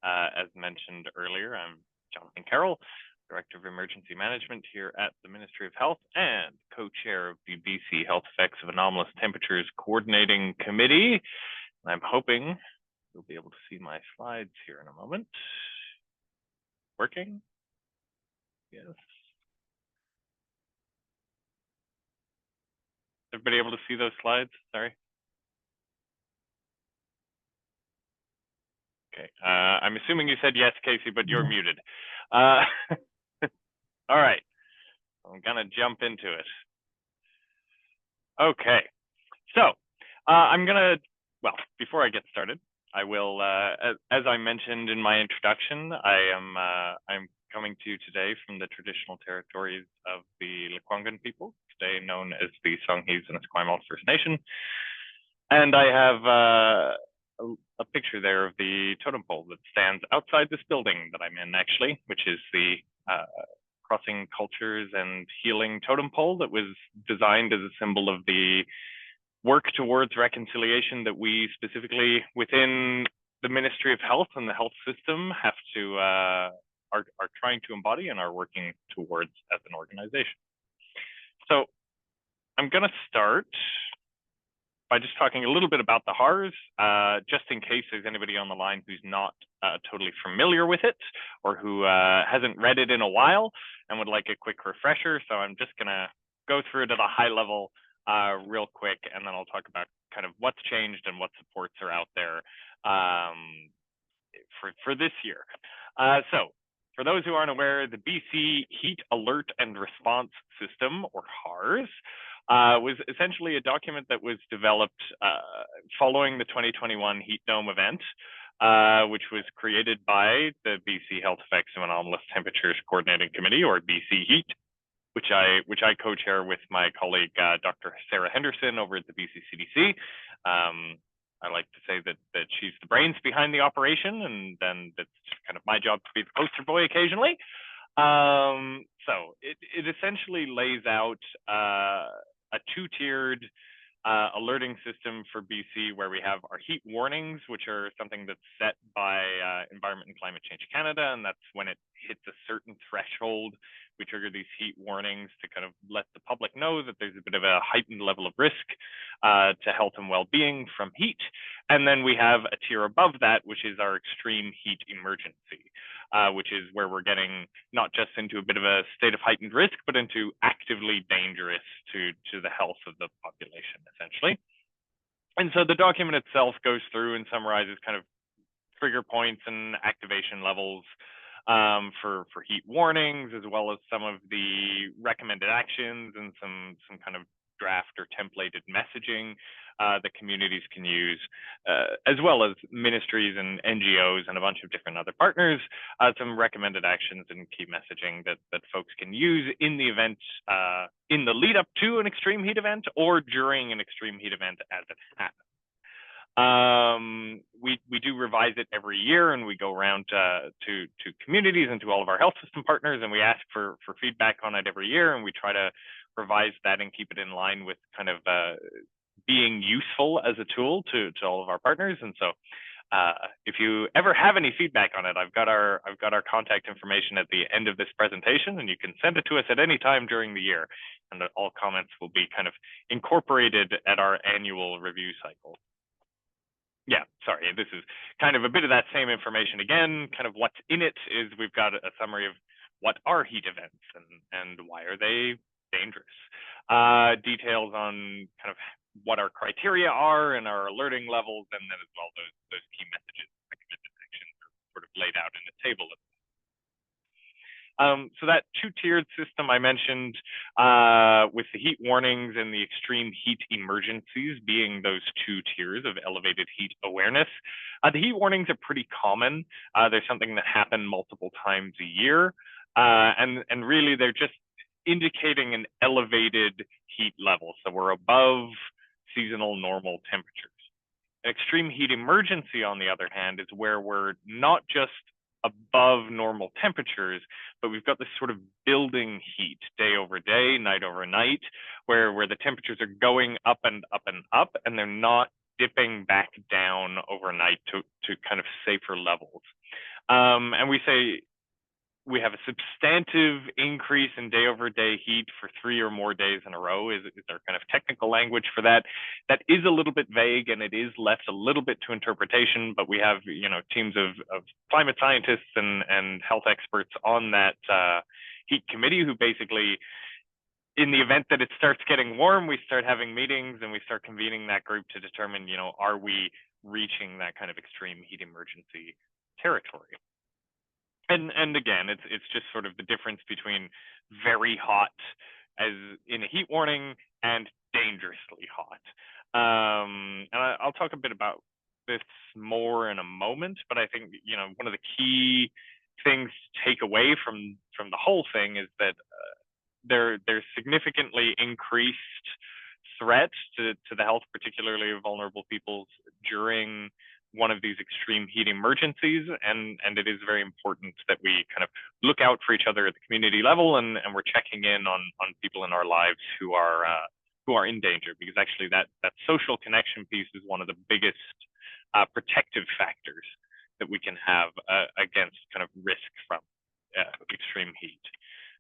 As mentioned earlier, I'm Jonathan Carroll, Director of Emergency Management here at the Ministry of Health and co-chair of the BC Health Effects of Anomalous Temperatures Coordinating Committee. I'm hoping you'll be able to see my slides here in a moment. Working? Yes. Everybody able to see those slides? Sorry. Okay. I'm assuming you said yes, Casey, but you're muted. All right. I'm gonna jump into it. Okay. So I'm gonna, well, before I get started, I will, as I mentioned in my introduction, I'm coming to you today from the traditional territories of the Lekwungen people, today known as the Songhees and Esquimalt First Nation. And I have a picture there of the totem pole that stands outside this building that I'm in, actually, which is the Crossing Cultures and Healing totem pole that was designed as a symbol of the work towards reconciliation that we specifically within the Ministry of Health and the health system have to are trying to embody and are working towards as an organization. So I'm going to start by just talking a little bit about the HARS, just in case there's anybody on the line who's not totally familiar with it or who hasn't read it in a while and would like a quick refresher. So I'm just going to go through it at a high level real quick, and then I'll talk about kind of what's changed and what supports are out there for this year. So for those who aren't aware, the BC Heat Alert and Response System, or HARS, was essentially a document that was developed following the 2021 Heat Dome event, which was created by the BC Health Effects of Anomalous Temperatures Coordinating Committee, or BC Heat, which I co-chair with my colleague, Dr. Sarah Henderson over at the BC CDC. I like to say that she's the brains behind the operation, and then that's kind of my job to be the poster boy occasionally. So it essentially lays out a two-tiered alerting system for BC, where we have our heat warnings, which are something that's set by Environment and Climate Change Canada, and that's when it hits a certain threshold, we trigger these heat warnings to kind of let the public know that there's a bit of a heightened level of risk to health and well-being from heat. And then we have a tier above that, which is our extreme heat emergency, which is where we're getting not just into a bit of a state of heightened risk, but into actively dangerous to the health of the population, essentially. And so the document itself goes through and summarizes kind of trigger points and activation levels for heat warnings, as well as some of the recommended actions and some kind of draft or templated messaging that communities can use, as well as ministries and NGOs and a bunch of different other partners, some recommended actions and key messaging that folks can use in the event, in the lead up to an extreme heat event or during an extreme heat event as it happens. We do revise it every year, and we go around to communities and to all of our health system partners, and we ask for feedback on it every year, and we try to revise that and keep it in line with kind of being useful as a tool to all of our partners. And so if you ever have any feedback on it, I've got our contact information at the end of this presentation, and you can send it to us at any time during the year, and all comments will be kind of incorporated at our annual review cycle. Yeah, sorry, this is kind of a bit of that same information again. Kind of what's in it is we've got a summary of what are heat events and why are they dangerous. Details on kind of what our criteria are and our alerting levels, and then as well those key messages, recommended actions are sort of laid out in a table. So that two-tiered system I mentioned, with the heat warnings and the extreme heat emergencies being those two tiers of elevated heat awareness. The heat warnings are pretty common. They're something that happen multiple times a year, and really they're just indicating an elevated heat level. So we're above seasonal normal temperatures. An extreme heat emergency, on the other hand, is where we're not just above normal temperatures, but we've got this sort of building heat day over day, night over night, where the temperatures are going up and up and up, and they're not dipping back down overnight to kind of safer levels. And we say we have a substantive increase in day over day heat for 3 or more days in a row is our kind of technical language for that. That is a little bit vague, and it is left a little bit to interpretation, but we have, teams of climate scientists and health experts on that heat committee who basically, in the event that it starts getting warm, we start having meetings and we start convening that group to determine, are we reaching that kind of extreme heat emergency territory? And again, it's just sort of the difference between very hot as in a heat warning and dangerously hot. And I'll talk a bit about this more in a moment, but I think, one of the key things to take away from the whole thing is that there's significantly increased threat to the health, particularly of vulnerable peoples during one of these extreme heat emergencies, and it is very important that we kind of look out for each other at the community level, and we're checking in on people in our lives who are in danger, because actually that social connection piece is one of the biggest protective factors that we can have against kind of risk from extreme heat.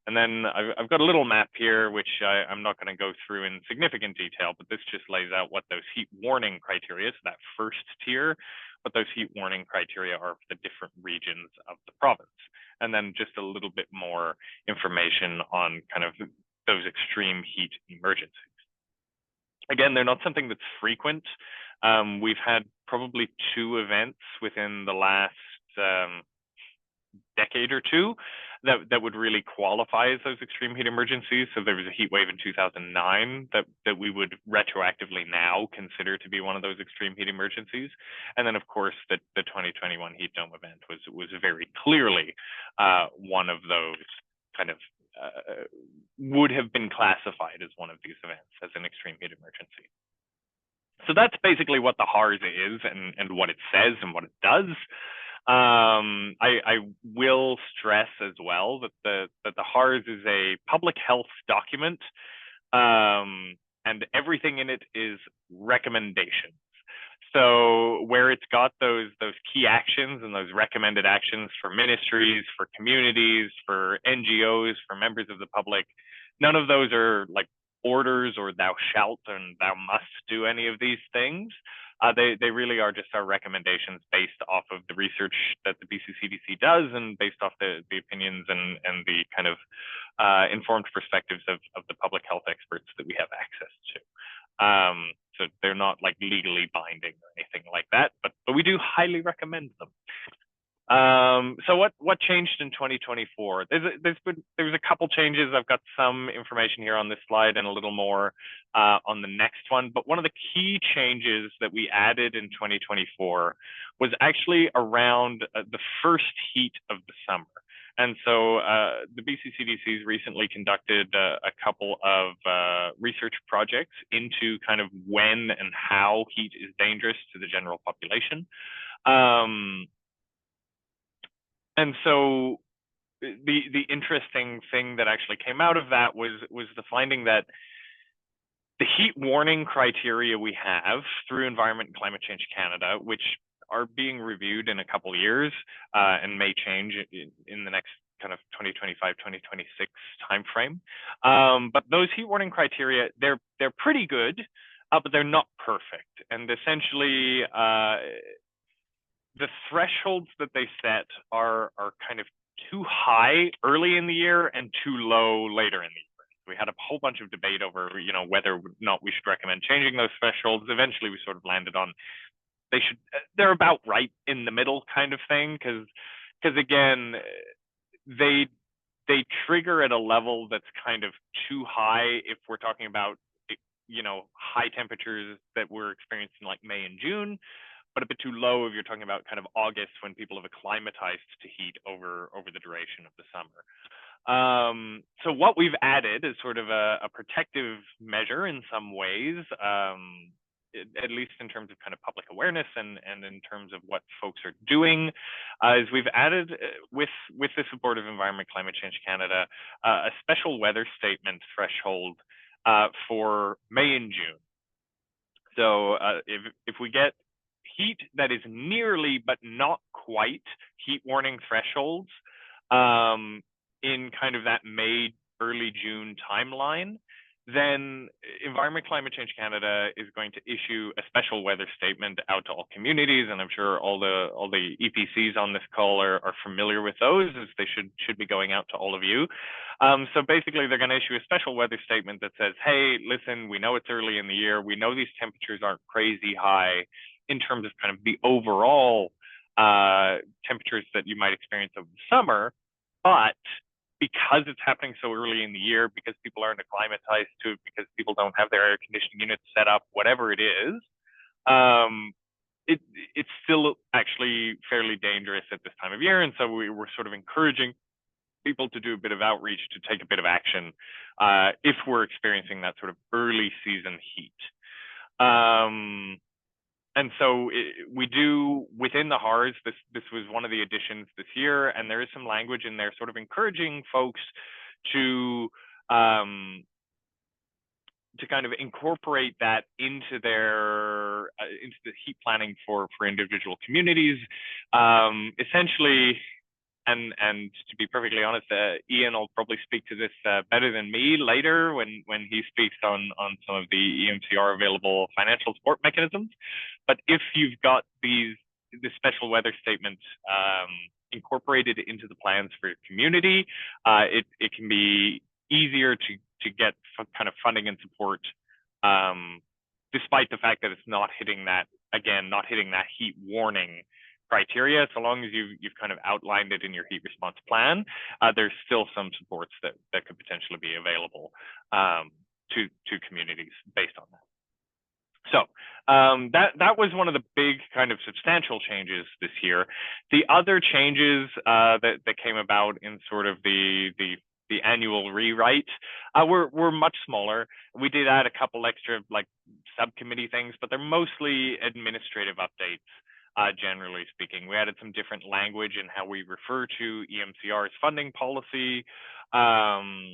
And then I've got a little map here, which I'm not going to go through in significant detail, but this just lays out what those heat warning criteria, so that first tier, what those heat warning criteria are for the different regions of the province. And then just a little bit more information on kind of those extreme heat emergencies. Again, they're not something that's frequent. We've had probably 2 events within the last decade or 2 that would really qualify as those extreme heat emergencies. So there was a heat wave in 2009 that we would retroactively now consider to be one of those extreme heat emergencies. And then of course the 2021 heat dome event was very clearly one of those kind of would have been classified as one of these events as an extreme heat emergency. So that's basically what the HARS is and what it says and what it does. I will stress as well that the HARS is a public health document, and everything in it is recommendations. So where it's got those key actions and those recommended actions for ministries, for communities, for NGOs, for members of the public, none of those are like orders or thou shalt and thou must do any of these things. They really are just our recommendations based off of the research that the BC CDC does and based off the opinions and the kind of informed perspectives of the public health experts that we have access to. So they're not like legally binding or anything like that, but we do highly recommend them. So what changed in 2024? There was a couple changes. I've got some information here on this slide and a little more on the next one. But one of the key changes that we added in 2024 was actually around the first heat of the summer. And so the BC CDC's recently conducted a couple of research projects into kind of when and how heat is dangerous to the general population. And so the interesting thing that actually came out of that was the finding that the heat warning criteria we have through Environment and Climate Change Canada, which are being reviewed in a couple of years and may change in the next kind of 2025, 2026 timeframe. But those heat warning criteria, they're pretty good, but they're not perfect. And essentially, the thresholds that they set are kind of too high early in the year and too low later in the year. We had a whole bunch of debate over, whether or not we should recommend changing those thresholds. Eventually, we sort of landed on they're about right in the middle kind of thing, because again, they trigger at a level that's kind of too high if we're talking about high temperatures that we're experiencing like May and June, but a bit too low if you're talking about kind of August when people have acclimatized to heat over the duration of the summer. So what we've added is sort of a protective measure in some ways, at least in terms of kind of public awareness and in terms of what folks are doing, is we've added with the support of Environment Climate Change Canada, a special weather statement threshold for May and June. So if we get heat that is nearly but not quite heat warning thresholds in kind of that May, early June timeline, then Environment Climate Change Canada is going to issue a special weather statement out to all communities, and I'm sure all the EPCs on this call are familiar with those, as they should be going out to all of you. So basically, they're going to issue a special weather statement that says, hey, listen, we know it's early in the year, we know these temperatures aren't crazy high in terms of kind of the overall temperatures that you might experience over the summer, but because it's happening so early in the year, because people aren't acclimatized to it, because people don't have their air conditioning units set up, whatever it is, it's still actually fairly dangerous at this time of year. And so we're sort of encouraging people to do a bit of outreach, to take a bit of action if we're experiencing that sort of early season heat. And so we do, within the HARS, this was one of the additions this year, and there is some language in there sort of encouraging folks to kind of incorporate that into their into the heat planning for individual communities. Essentially, and to be perfectly honest, Ian will probably speak to this better than me later when he speaks on some of the EMCR available financial support mechanisms. But if you've got this special weather statement incorporated into the plans for your community, it can be easier to get kind of funding and support, despite the fact that it's not hitting that heat warning criteria. So long as you've kind of outlined it in your heat response plan, there's still some supports that could potentially be available to communities based on that. So that was one of the big kind of substantial changes this year. The other changes that came about in sort of the annual rewrite were much smaller. We did add a couple extra like subcommittee things, but they're mostly administrative updates. Generally speaking, we added some different language in how we refer to EMCR's funding policy. Yeah,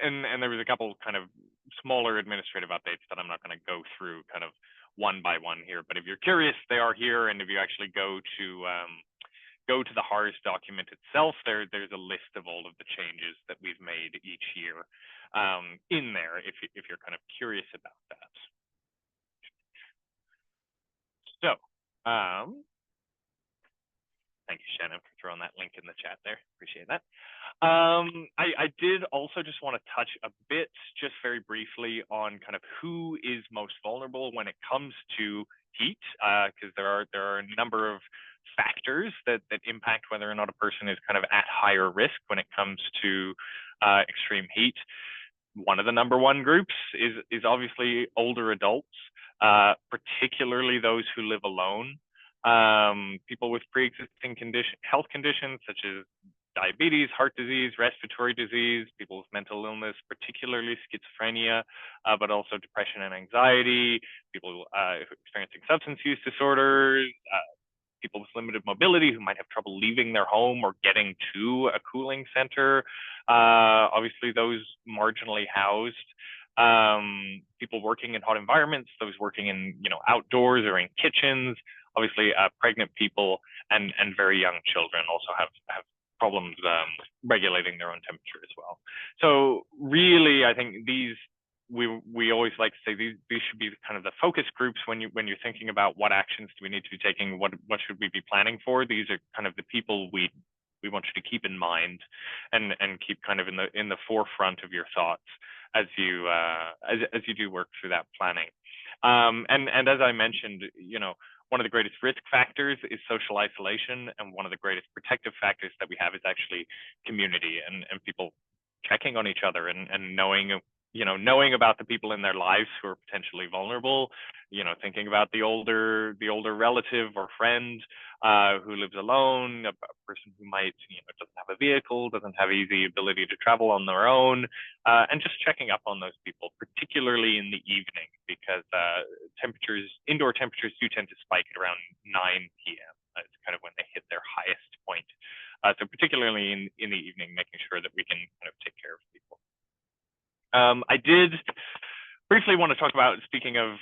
and there was a couple kind of smaller administrative updates that I'm not going to go through kind of one by one here, but if you're curious, they are here. And if you actually go to the HARS document itself, there's a list of all of the changes that we've made each year in there if you're kind of curious about that. So thank you, Shannon, for throwing that link in the chat there. Appreciate that. I did also just want to touch a bit, just very briefly, on kind of who is most vulnerable when it comes to heat, because there are a number of factors that impact whether or not a person is kind of at higher risk when it comes to extreme heat. One of the number one groups is obviously older adults, particularly those who live alone. People with pre-existing health conditions such as diabetes, heart disease, respiratory disease, people with mental illness, particularly schizophrenia, but also depression and anxiety, people experiencing substance use disorders, people with limited mobility who might have trouble leaving their home or getting to a cooling center. Obviously, those marginally housed. People working in hot environments, those working in, outdoors or in kitchens. Obviously, pregnant people and very young children also have problems regulating their own temperature as well. So really, I think these, we always like to say these should be kind of the focus groups when you're thinking about what actions do we need to be taking, what should we be planning for. These are kind of the people we want you to keep in mind and keep kind of in the forefront of your thoughts as you do work through that planning. And as I mentioned, one of the greatest risk factors is social isolation, and one of the greatest protective factors that we have is actually community and people checking on each other and knowing about the people in their lives who are potentially vulnerable, thinking about the older relative or friend who lives alone, a person who might, doesn't have a vehicle, doesn't have easy ability to travel on their own, and just checking up on those people, particularly in the evening, because indoor temperatures do tend to spike at around 9 p.m. It's kind of when they hit their highest point. So particularly in the evening, making sure that we can kind of take care of people. I did briefly want to talk about, speaking of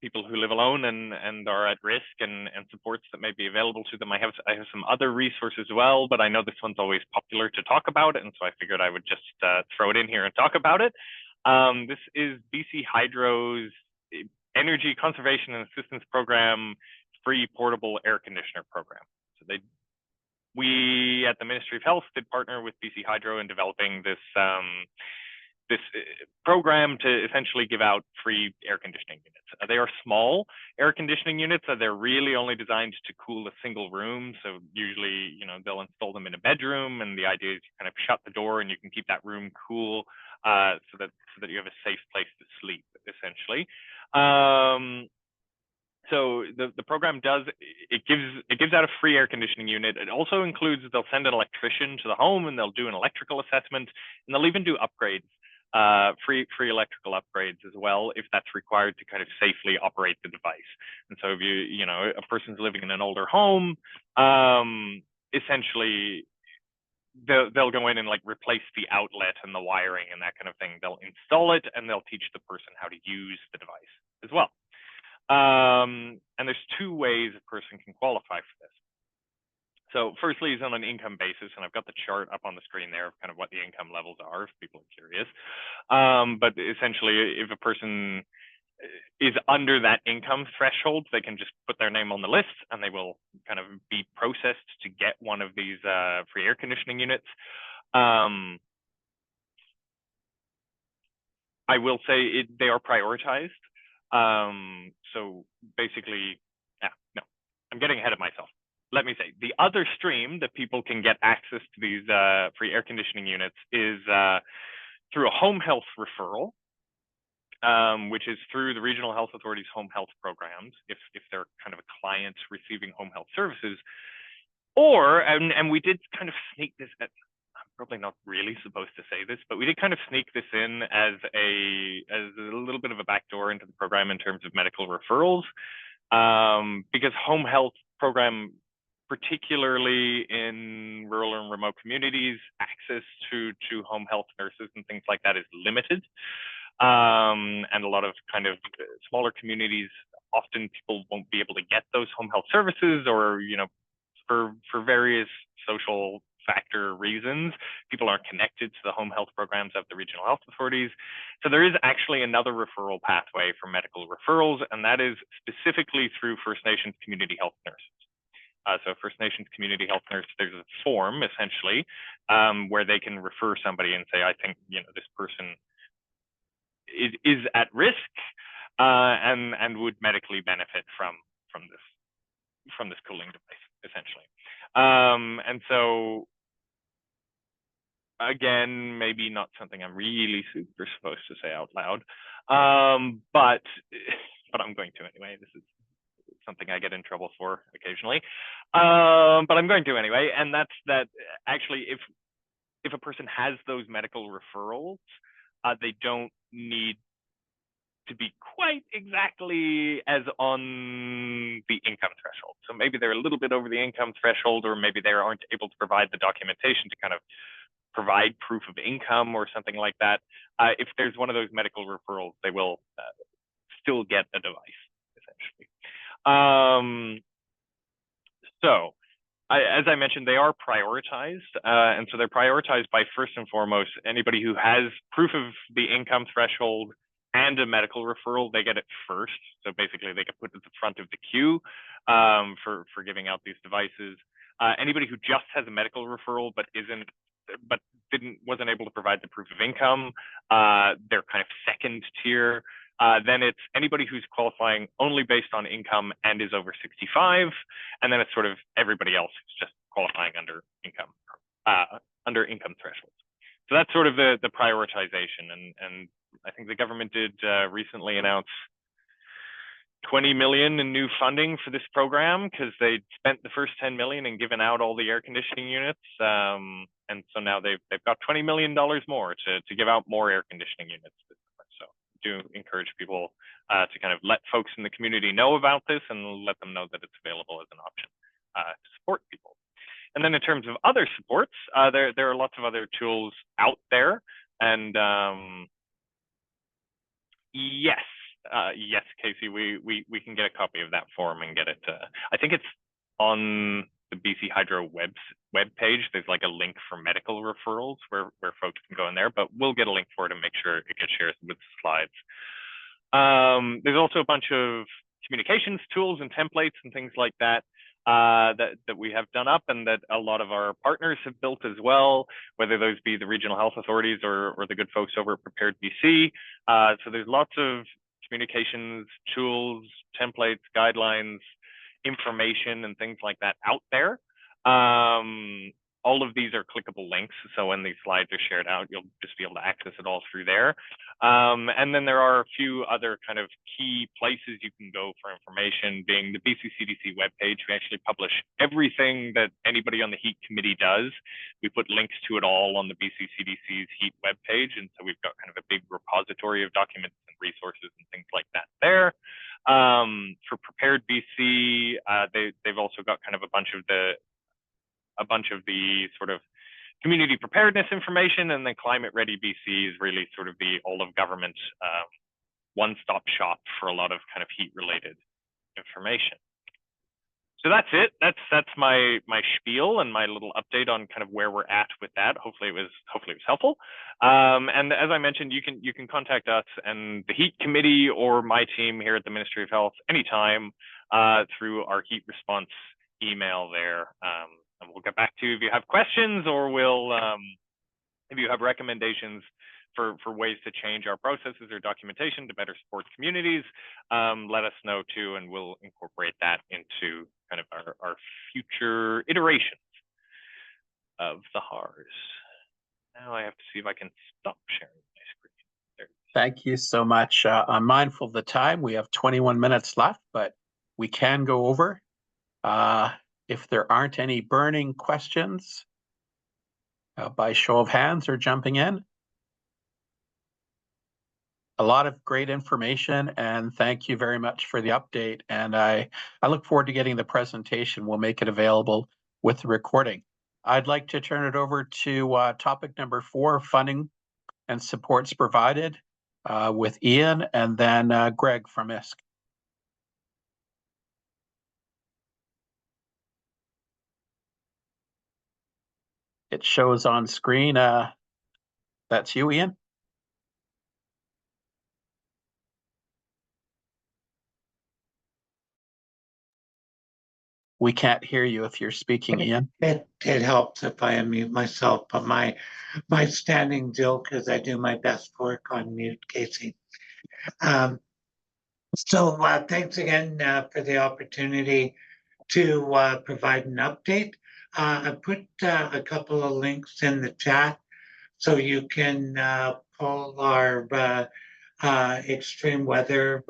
people who live alone and are at risk and supports that may be available to them. I have some other resources as well, but I know this one's always popular to talk about, and so I figured I would just throw it in here and talk about it. This is BC Hydro's Energy Conservation and Assistance Program free portable air conditioner program. So we at the Ministry of Health did partner with BC Hydro in developing this program to essentially give out free air conditioning units. They are small air conditioning units. They're really only designed to cool a single room. So usually, they'll install them in a bedroom, and the idea is you kind of shut the door and you can keep that room cool so that you have a safe place to sleep, essentially. So the program gives out a free air conditioning unit. It also includes, they'll send an electrician to the home and they'll do an electrical assessment, and they'll even do upgrades. Free electrical upgrades as well, if that's required to kind of safely operate the device. And so if a person's living in an older home, essentially they'll go in and replace the outlet and the wiring and that kind of thing. They'll install it and they'll teach the person how to use the device as well. And there's two ways a person can qualify for this. So firstly is on an income basis, and I've got the chart up on the screen there of kind of what the income levels are if people are curious. But essentially, if a person is under that income threshold, they can just put their name on the list and they will kind of be processed to get one of these free air conditioning units. I will say they are prioritized. So basically, no, I'm getting ahead of myself. Let me say, the other stream that people can get access to these free air conditioning units is through a home health referral, which is through the Regional Health Authority's home health programs, if they're kind of a client receiving home health services. Or, and we did kind of sneak this, I'm probably not really supposed to say this, but we did kind of sneak this in as a little bit of a backdoor into the program in terms of medical referrals, because home health program, particularly in rural and remote communities, access to home health nurses and things like that is limited. And a lot of kind of smaller communities, often people won't be able to get those home health services, or, for various social factor reasons, people aren't connected to the home health programs of the regional health authorities. So there is actually another referral pathway for medical referrals, and that is specifically through First Nations community health nurses. So First Nations community health nurse, there's a form essentially where they can refer somebody and say, I think this person is at risk and would medically benefit from this cooling device, essentially. And so again, maybe not something I'm really super supposed to say out loud, but I'm going to anyway. This is something I get in trouble for occasionally, but I'm going to anyway. And that's that actually, if a person has those medical referrals, they don't need to be quite exactly as on the income threshold. So maybe they're a little bit over the income threshold, or maybe they aren't able to provide the documentation to kind of provide proof of income or something like that. If there's one of those medical referrals, they will still get a device, essentially. So as I mentioned, they are prioritized. And so they're prioritized by, first and foremost, anybody who has proof of the income threshold and a medical referral, they get it first. So basically they get put at the front of the queue for giving out these devices. Anybody who just has a medical referral but wasn't able to provide the proof of income, they're kind of second tier. Then it's anybody who's qualifying only based on income and is over 65, and then it's sort of everybody else who's just qualifying under income thresholds. So that's sort of the prioritization, and I think the government did recently announce 20 million in new funding for this program, because they spent the first 10 million and given out all the air conditioning units, and so now they've got $20 million more to give out more air conditioning units. So do encourage people to kind of let folks in the community know about this and let them know that it's available as an option to support people. And then in terms of other supports, there are lots of other tools out there, and yes, Casey, we can get a copy of that form and get it. I think it's on the BC Hydro web page. There's like a link for medical referrals where folks can go in there, but we'll get a link for it and make sure it gets shared with the slides. There's also a bunch of communications tools and templates and things like that that we have done up, and that a lot of our partners have built as well, whether those be the regional health authorities or the good folks over at Prepared BC. So there's lots of communications tools, templates, guidelines, information, and things like that out there. All of these are clickable links, so when these slides are shared out, you'll just be able to access it all through there. And then there are a few other kind of key places you can go for information, being the BC CDC webpage. We actually publish everything that anybody on the HEAT committee does. We put links to it all on the BC CDC's HEAT webpage, and so we've got kind of a big repository of documents and resources and things like that there. For Prepared BC, they've also got kind of a bunch of the sort of community preparedness information, and then Climate Ready BC is really sort of the all of government one-stop shop for a lot of kind of heat related information. So that's it. That's my spiel and my little update on kind of where we're at with that. Hopefully it was helpful. And as I mentioned, you can contact us and the HEAT committee or my team here at the Ministry of Health anytime through our HEAT response email there. And we'll get back to you if you have questions, or if you have recommendations for ways to change our processes or documentation to better support communities, let us know too, and we'll incorporate that into kind of our future iterations of the HARS. Now I have to see if I can stop sharing my screen. There.
Thank you so much. I'm mindful of the time. We have 21 minutes left, but we can go over. If there aren't any burning questions, by show of hands or jumping in. A lot of great information, and thank you very much for the update. And I look forward to getting the presentation. We'll make it available with the recording. I'd like to turn it over to topic number 4, funding and supports provided, with Ian, and then Greg from ISK. It shows on screen. That's you, Ian. We can't hear you if you're speaking, Ian.
It helps if I unmute myself, but my standing joke is I do my best work on mute, Casey. So thanks again for the opportunity to provide an update. I put a couple of links in the chat so you can pull our extreme weather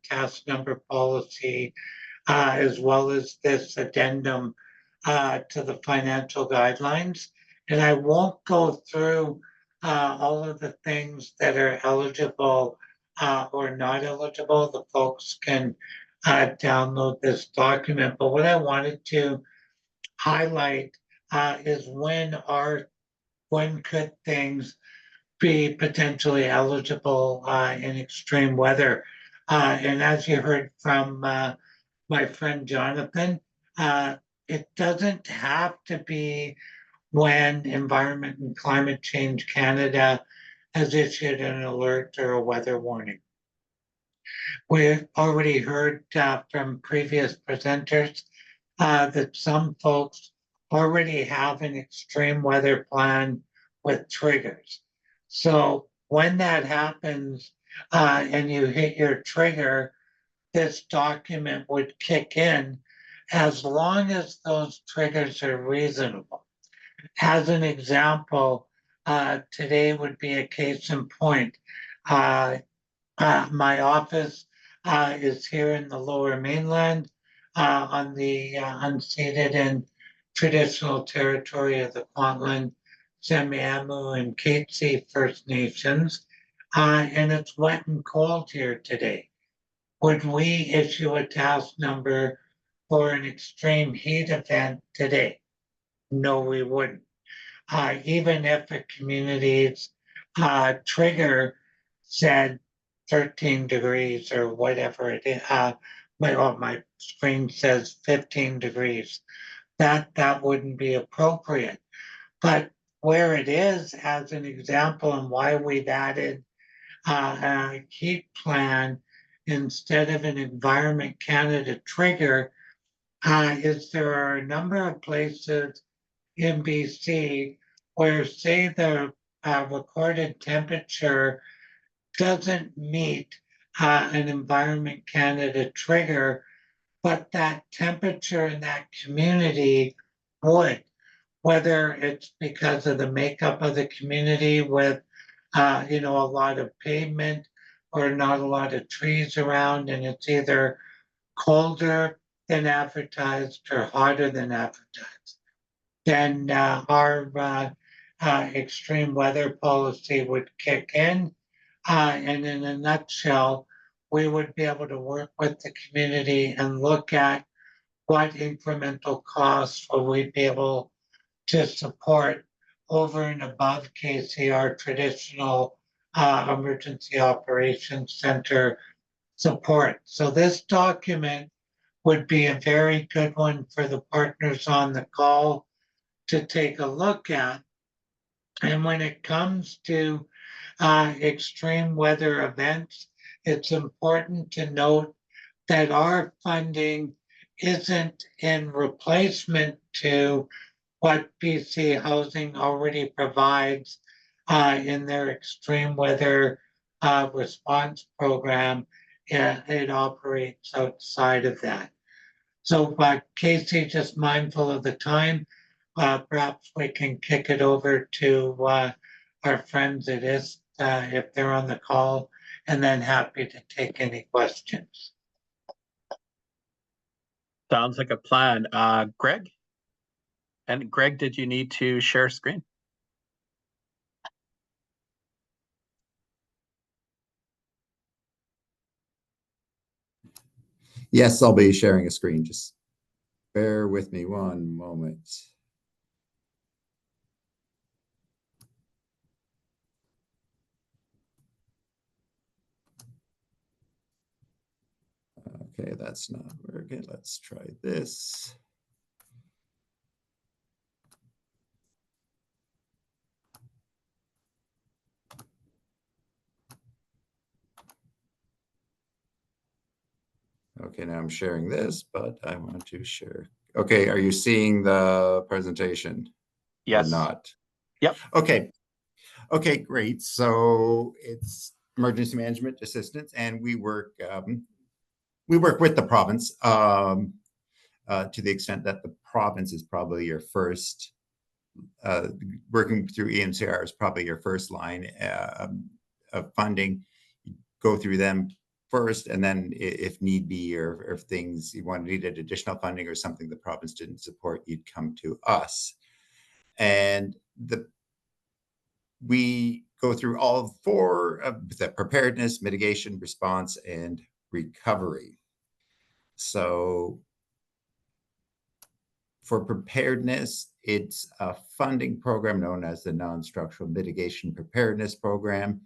task number policy, as well as this addendum to the financial guidelines. And I won't go through all of the things that are eligible or not eligible, the folks can download this document. But what I wanted to highlight is when could things be potentially eligible in extreme weather. And as you heard from my friend Jonathan, it doesn't have to be when Environment and Climate Change Canada has issued an alert or a weather warning. We've already heard from previous presenters that some folks already have an extreme weather plan with triggers. So when that happens and you hit your trigger, this document would kick in as long as those triggers are reasonable. As an example, today would be a case in point. My office is here in the Lower Mainland on the unceded and traditional territory of the Kwantlen, Semiahmoo, and Katzie First Nations, and it's wet and cold here today. Would we issue a task number for an extreme heat event today? No, we wouldn't. Even if a community's trigger said 13 degrees or whatever it is, my screen says 15 degrees, that wouldn't be appropriate. But where it is, as an example, and why we've added a heat plan instead of an Environment Canada trigger, is there are a number of places in BC where, say, the recorded temperature doesn't meet an Environment Canada trigger, but that temperature in that community would, whether it's because of the makeup of the community with, a lot of pavement or not a lot of trees around, and it's either colder than advertised or hotter than advertised, then our extreme weather policy would kick in. And in a nutshell, we would be able to work with the community and look at what incremental costs will we be able to support over and above KCR traditional emergency operations center support. So this document would be a very good one for the partners on the call to take a look at. And when it comes to extreme weather events, it's important to note that our funding isn't in replacement to what BC Housing already provides in their extreme weather response program. It operates outside of that. So, Casey, just mindful of the time, perhaps we can kick it over to our friends at IST if they're on the call, and then happy to take any questions.
Sounds like a plan. Greg? And Greg, did you need to share screen?
Yes, I'll be sharing a screen. Just bear with me one moment. Okay, that's not working. Let's try this. Okay, now I'm sharing this, but I want to share. Okay, are you seeing the presentation?
Yes.
Or not?
Yep.
Okay. Okay, great. So it's emergency management assistance, and we work with the province to the extent that the province is probably your first. Working through EMCR is probably your first line of funding. Go through them first, and then if need be, or if things you needed additional funding or something the province didn't support, you'd come to us. And we go through all four of the preparedness, mitigation, response, and recovery. So for preparedness, it's a funding program known as the Non-Structural Mitigation Preparedness Program.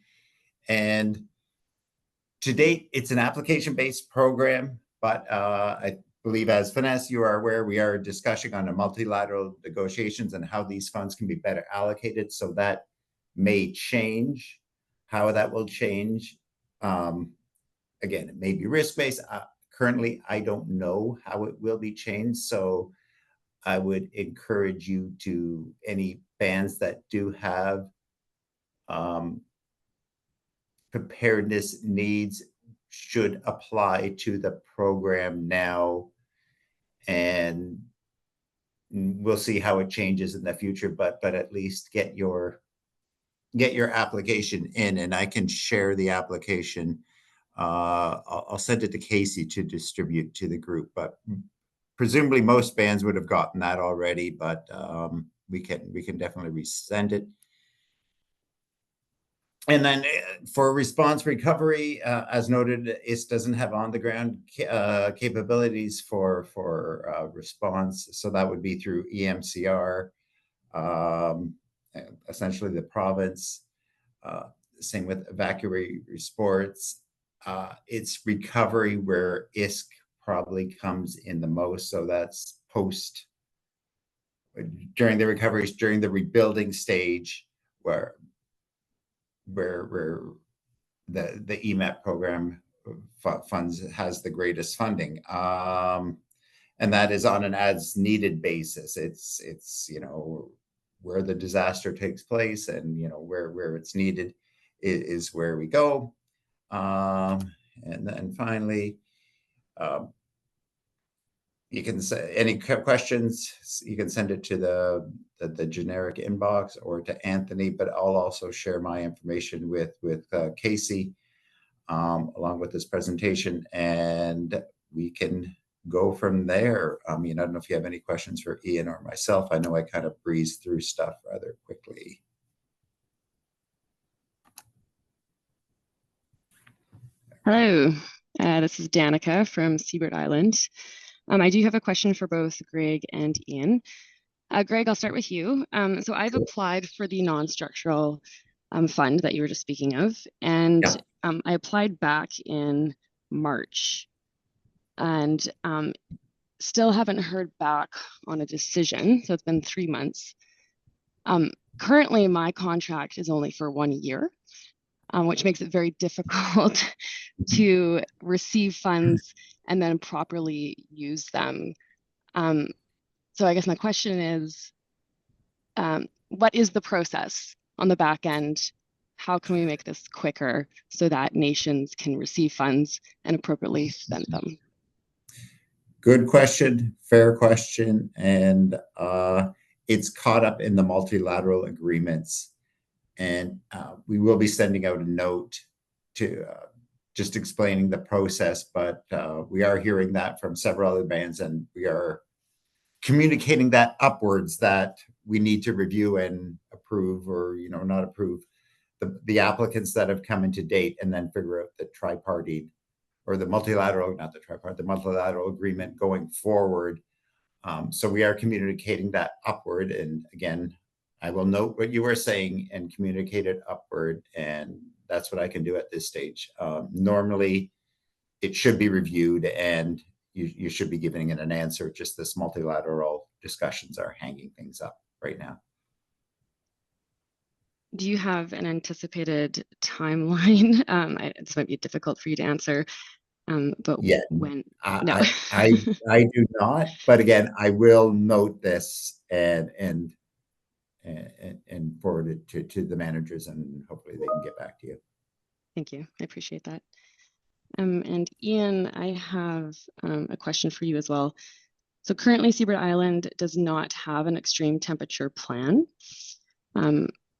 And to date, it's an application-based program, but I believe as Finesse, you are aware, we are discussing on a multilateral negotiations and how these funds can be better allocated. So that may change. How that will change, again, it may be risk-based. Currently, I don't know how it will be changed. So I would encourage you to, any bands that do have preparedness needs should apply to the program now, and we'll see how it changes in the future, but at least get your application in, and I can share the application. I'll send it to Casey to distribute to the group, but presumably most bands would have gotten that already, but we can definitely resend it. And then for response recovery, as noted, it doesn't have on the ground capabilities for response. So that would be through EMCR, essentially the province. Same with evacuatory sports. It's recovery where ISK probably comes in the most. So that's during the recoveries, during the rebuilding stage, where the EMAP program funds has the greatest funding, and that is on an as needed basis. It's where the disaster takes place, and where it's needed is where we go. And then finally, you can say any questions, you can send it to the generic inbox or to Anthony, but I'll also share my information with Casey along with this presentation, and we can go from there. I mean, I don't know if you have any questions for Ian or myself. I know I kind of breezed through stuff rather quickly.
Hello, this is Danica from Seabird Island. I do have a question for both Greg and Ian. Greg, I'll start with you. So I've applied for the non-structural fund that you were just speaking of, and I applied back in March, and still haven't heard back on a decision. So it's been 3 months. Currently, my contract is only for 1 year, which makes it very difficult to receive funds and then properly use them. So I guess my question is, what is the process on the back end? How can we make this quicker so that nations can receive funds and appropriately spend them?
Good question, fair question, and it's caught up in the multilateral agreements. And we will be sending out a note to just explaining the process, but we are hearing that from several other bands, and we are communicating that upwards, that we need to review and approve, or not approve the applicants that have come into date, and then figure out the tripartite or the multilateral, not the tripartite, the multilateral agreement going forward. So we are communicating that upward, and again, I will note what you were saying and communicate it upward, and that's what I can do at this stage. Normally, it should be reviewed, and you should be giving it an answer. Just this multilateral discussions are hanging things up right now.
Do you have an anticipated timeline? This might be difficult for you to answer, but
yeah,
when?
No. I do not. But again, I will note this and forward it to the managers, and hopefully they can get back to you.
Thank you. I appreciate that. And Ian, I have a question for you as well. So currently Seabird Island does not have an extreme temperature plan.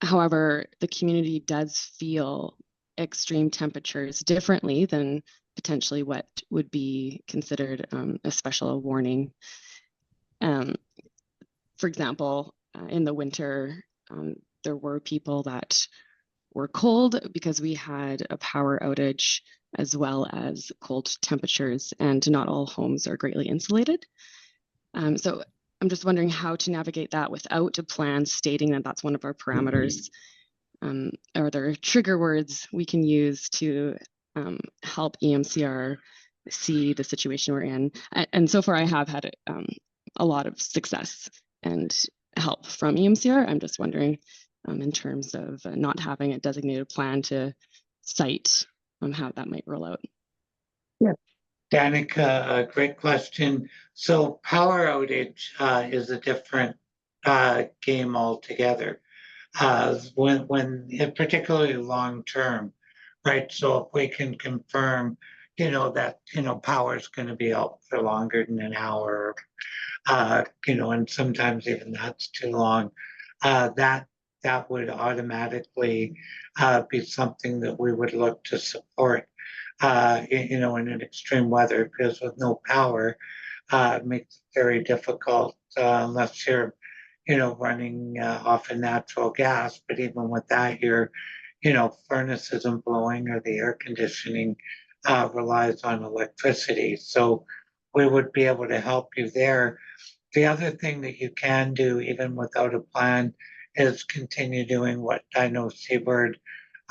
However, the community does feel extreme temperatures differently than potentially what would be considered a special warning. For example, in the winter, there were people that were cold because we had a power outage as well as cold temperatures, and not all homes are greatly insulated. So I'm just wondering how to navigate that without a plan stating that that's one of our parameters. Are there trigger words we can use to help EMCR see the situation we're in? And so far I have had a lot of success and help from EMCR. I'm just wondering in terms of not having a designated plan to cite how that might roll out.
Yeah. Danica, a great question. So power outage is a different game altogether. When particularly long term, right? So if we can confirm, that power is going to be out for longer than an hour, and sometimes even that's too long, that would automatically be something that we would look to support. In an extreme weather, because with no power, it makes it very difficult unless you're, running off of natural gas. But even with that, your, furnace isn't blowing or the air conditioning relies on electricity. So we would be able to help you there. The other thing that you can do, even without a plan, is continue doing what I know Seabird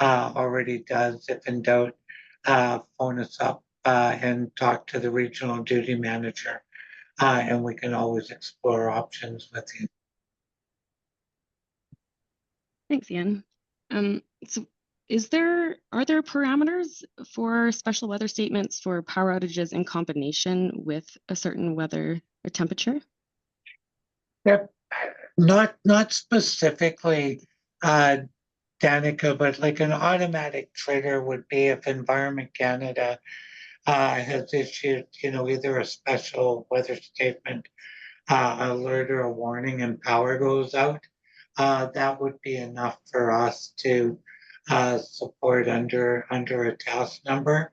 already does. If in doubt, phone us up and talk to the regional duty manager, and we can always explore options with you.
Thanks, Ian. So are there parameters for special weather statements for power outages in combination with a certain weather or temperature?
Yep. Not specifically, Danica, but like an automatic trigger would be if Environment Canada has issued, either a special weather statement, alert or a warning, and power goes out. That would be enough for us to support under a task number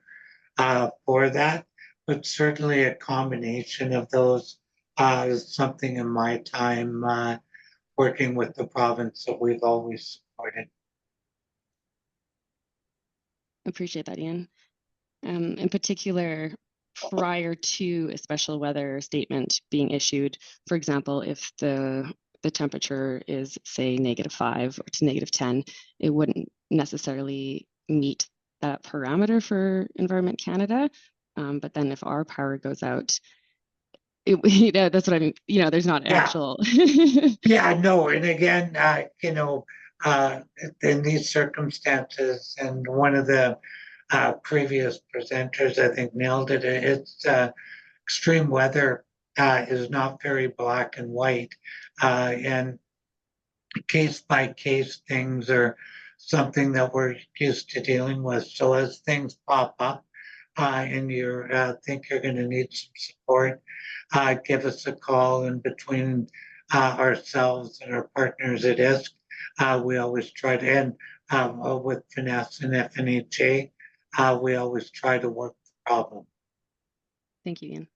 for that. But certainly a combination of those is something in my time working with the province that we've always supported.
Appreciate that, Ian. In particular, prior to a special weather statement being issued, for example, if the temperature is, say, -5 or to -10, it wouldn't necessarily meet that parameter for Environment Canada. But then if our power goes out, that's what I mean. There's not actual.
Yeah, no, and again, in these circumstances, and one of the previous presenters, I think, nailed it. It's extreme weather is not very black and white, and case by case things are something that we're used to dealing with. So as things pop up and you think you're going to need some support, give us a call. And between ourselves and our partners at ISK, we always try to, and with Finesse and FNHA, we always try to work the problem.
Thank you, Ian.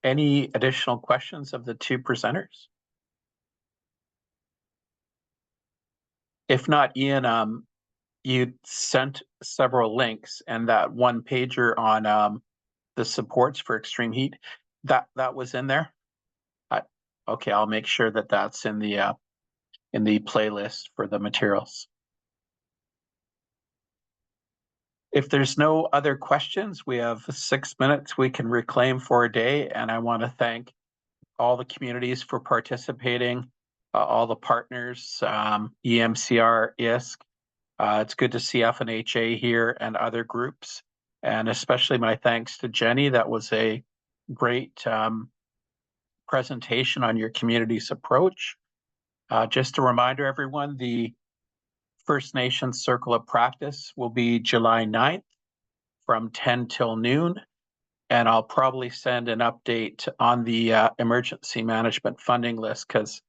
Any additional questions of the two presenters? If not, Ian, you sent several links, and that one pager on the supports for extreme heat, that was in there. Okay, I'll make sure that that's in the playlist for the materials. If there's no other questions, we have 6 minutes we can reclaim for a day, and I want to thank all the communities for participating, all the partners, EMCR, ISK. It's good to see FNHA here and other groups, and especially my thanks to Jenny. That was a great presentation on your community's approach. Just a reminder, everyone, the First Nations Circle of Practice will be July 9th from 10 till noon. And I'll probably send an update on the emergency management funding list, because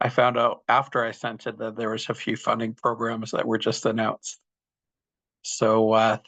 I found out after I sent it that there was a few funding programs that were just announced. So thank